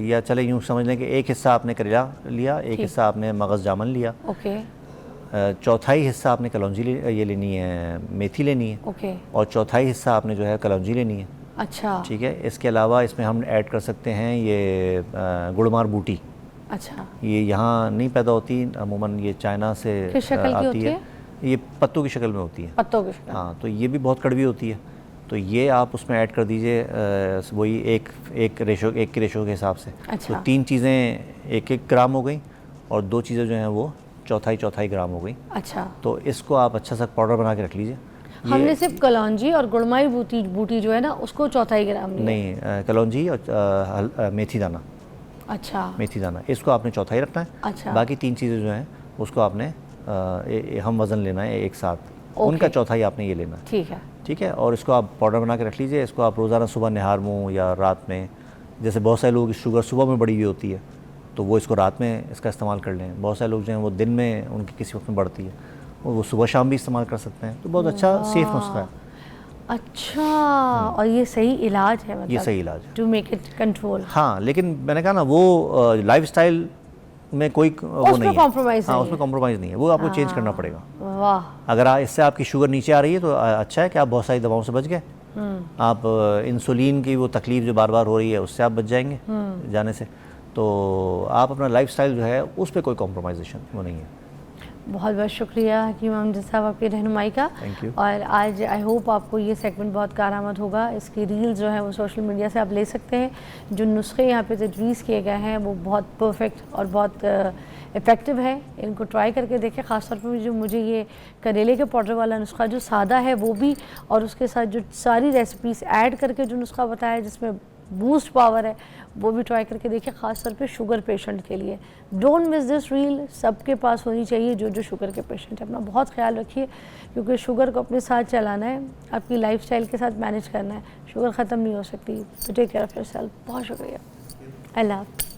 या चले यूँ समझ लें कि एक हिस्सा आपने करेला लिया, एक हिस्सा आपने मगज़ जामुन लिया, ओके, चौथाई हिस्सा आपने कलौंजी ये लेनी है, मेथी लेनी है, ओके, और चौथाई हिस्सा आपने जो है कलौंजी लेनी है। अच्छा, ठीक है। इसके अलावा इसमें हम ऐड कर सकते हैं ये गुड़मार बूटी। अच्छा, ये यहाँ नहीं पैदा होती, अमूमन ये चाइना से आती है। ये पत्तों की शक्ल में होती है, पत्तों की शक्ल, हाँ। तो ये भी बहुत कड़वी होती है, तो ये आप उसमें ऐड कर दीजिए, वही एक के रेशो के हिसाब से। अच्छा, तो 3 चीज़ें 1-1 ग्राम हो गई, और 2 चीज़ें जो हैं वो चौथाई ग्राम हो गई। अच्छा, तो इसको आप अच्छा सा पाउडर बना के रख लीजिए। हमने सिर्फ कलौंजी और गुड़माई बूटी जो है ना उसको 1/4 ग्राम लिया। नहीं, कलौंजी और मेथी दाना, अच्छा, मेथी दाना, इसको आपने 1/4 रखना है। अच्छा, बाकी 3 चीज़ें जो हैं उसको आपने हम वज़न लेना है एक साथ, उनका 1/4 आपने ये लेना है। ठीक है, ठीक है। और इसको आप पाउडर बना के रख लीजिए। इसको आप रोज़ाना सुबह निहार मुँह या रात में जैसे बहुत सारे लोगों की शुगर सुबह में बढ़ी हुई होती है, तो वो इसको रात में इसका इस्तेमाल कर लें। बहुत सारे लोग जो हैं वो दिन में उनकी किसी वक्त में बढ़ती है, वो सुबह शाम भी इस्तेमाल कर सकते हैं। तो बहुत अच्छा सेफ नुस्खा है। अच्छा, और ये सही इलाज है, मतलब ये सही इलाज है टू मेक इट कंट्रोल। हाँ, लेकिन मैंने कहा ना वो लाइफस्टाइल में कोई वो नहीं है। कॉम्प्रोमाइज हाँ, उसमें कॉम्प्रोमाइज़ नहीं है, वो आपको चेंज करना पड़ेगा। वाह, अगर इससे आपकी शुगर नीचे आ रही है तो अच्छा है कि आप बहुत सारी दवाओं से बच गए। आप इंसुलिन की वो तकलीफ जो बार बार हो रही है उससे आप बच जाएंगे जाने से। तो आप अपना लाइफस्टाइल जो है उस पर कोई कॉम्प्रोमाइजेशन वो नहीं है। बहुत बहुत शुक्रिया हकीम अहमद साहब आपकी रहनुमाई का। Thank you. और आज आई होप आपको ये सेगमेंट बहुत कारआमद होगा। इसकी रील जो है वो सोशल मीडिया से आप ले सकते हैं। जो नुस्खे यहाँ पे तजवीज़ किए गए हैं वो बहुत परफेक्ट और बहुत इफ़ेक्टिव है। इनको ट्राई करके देखें। ख़ासतौर पर जो मुझे ये करेले के पाउडर वाला नुस्खा जो सादा है वो भी, और उसके साथ जो सारी रेसिपीज़ ऐड करके जो नुस्खा बताया जिसमें बूस्ट पावर है, वो भी ट्राई करके देखिए, ख़ासतौर पे शुगर पेशेंट के लिए। डोंट मिस दिस रील, सबके पास होनी चाहिए जो जो शुगर के पेशेंट है। अपना बहुत ख्याल रखिए, क्योंकि शुगर को अपने साथ चलाना है, आपकी लाइफस्टाइल के साथ मैनेज करना है। शुगर ख़त्म नहीं हो सकती। तो टेक केयर ऑफ़ योरसेल्फ। बहुत शुक्रिया। अल्लाह हाफ़िज़।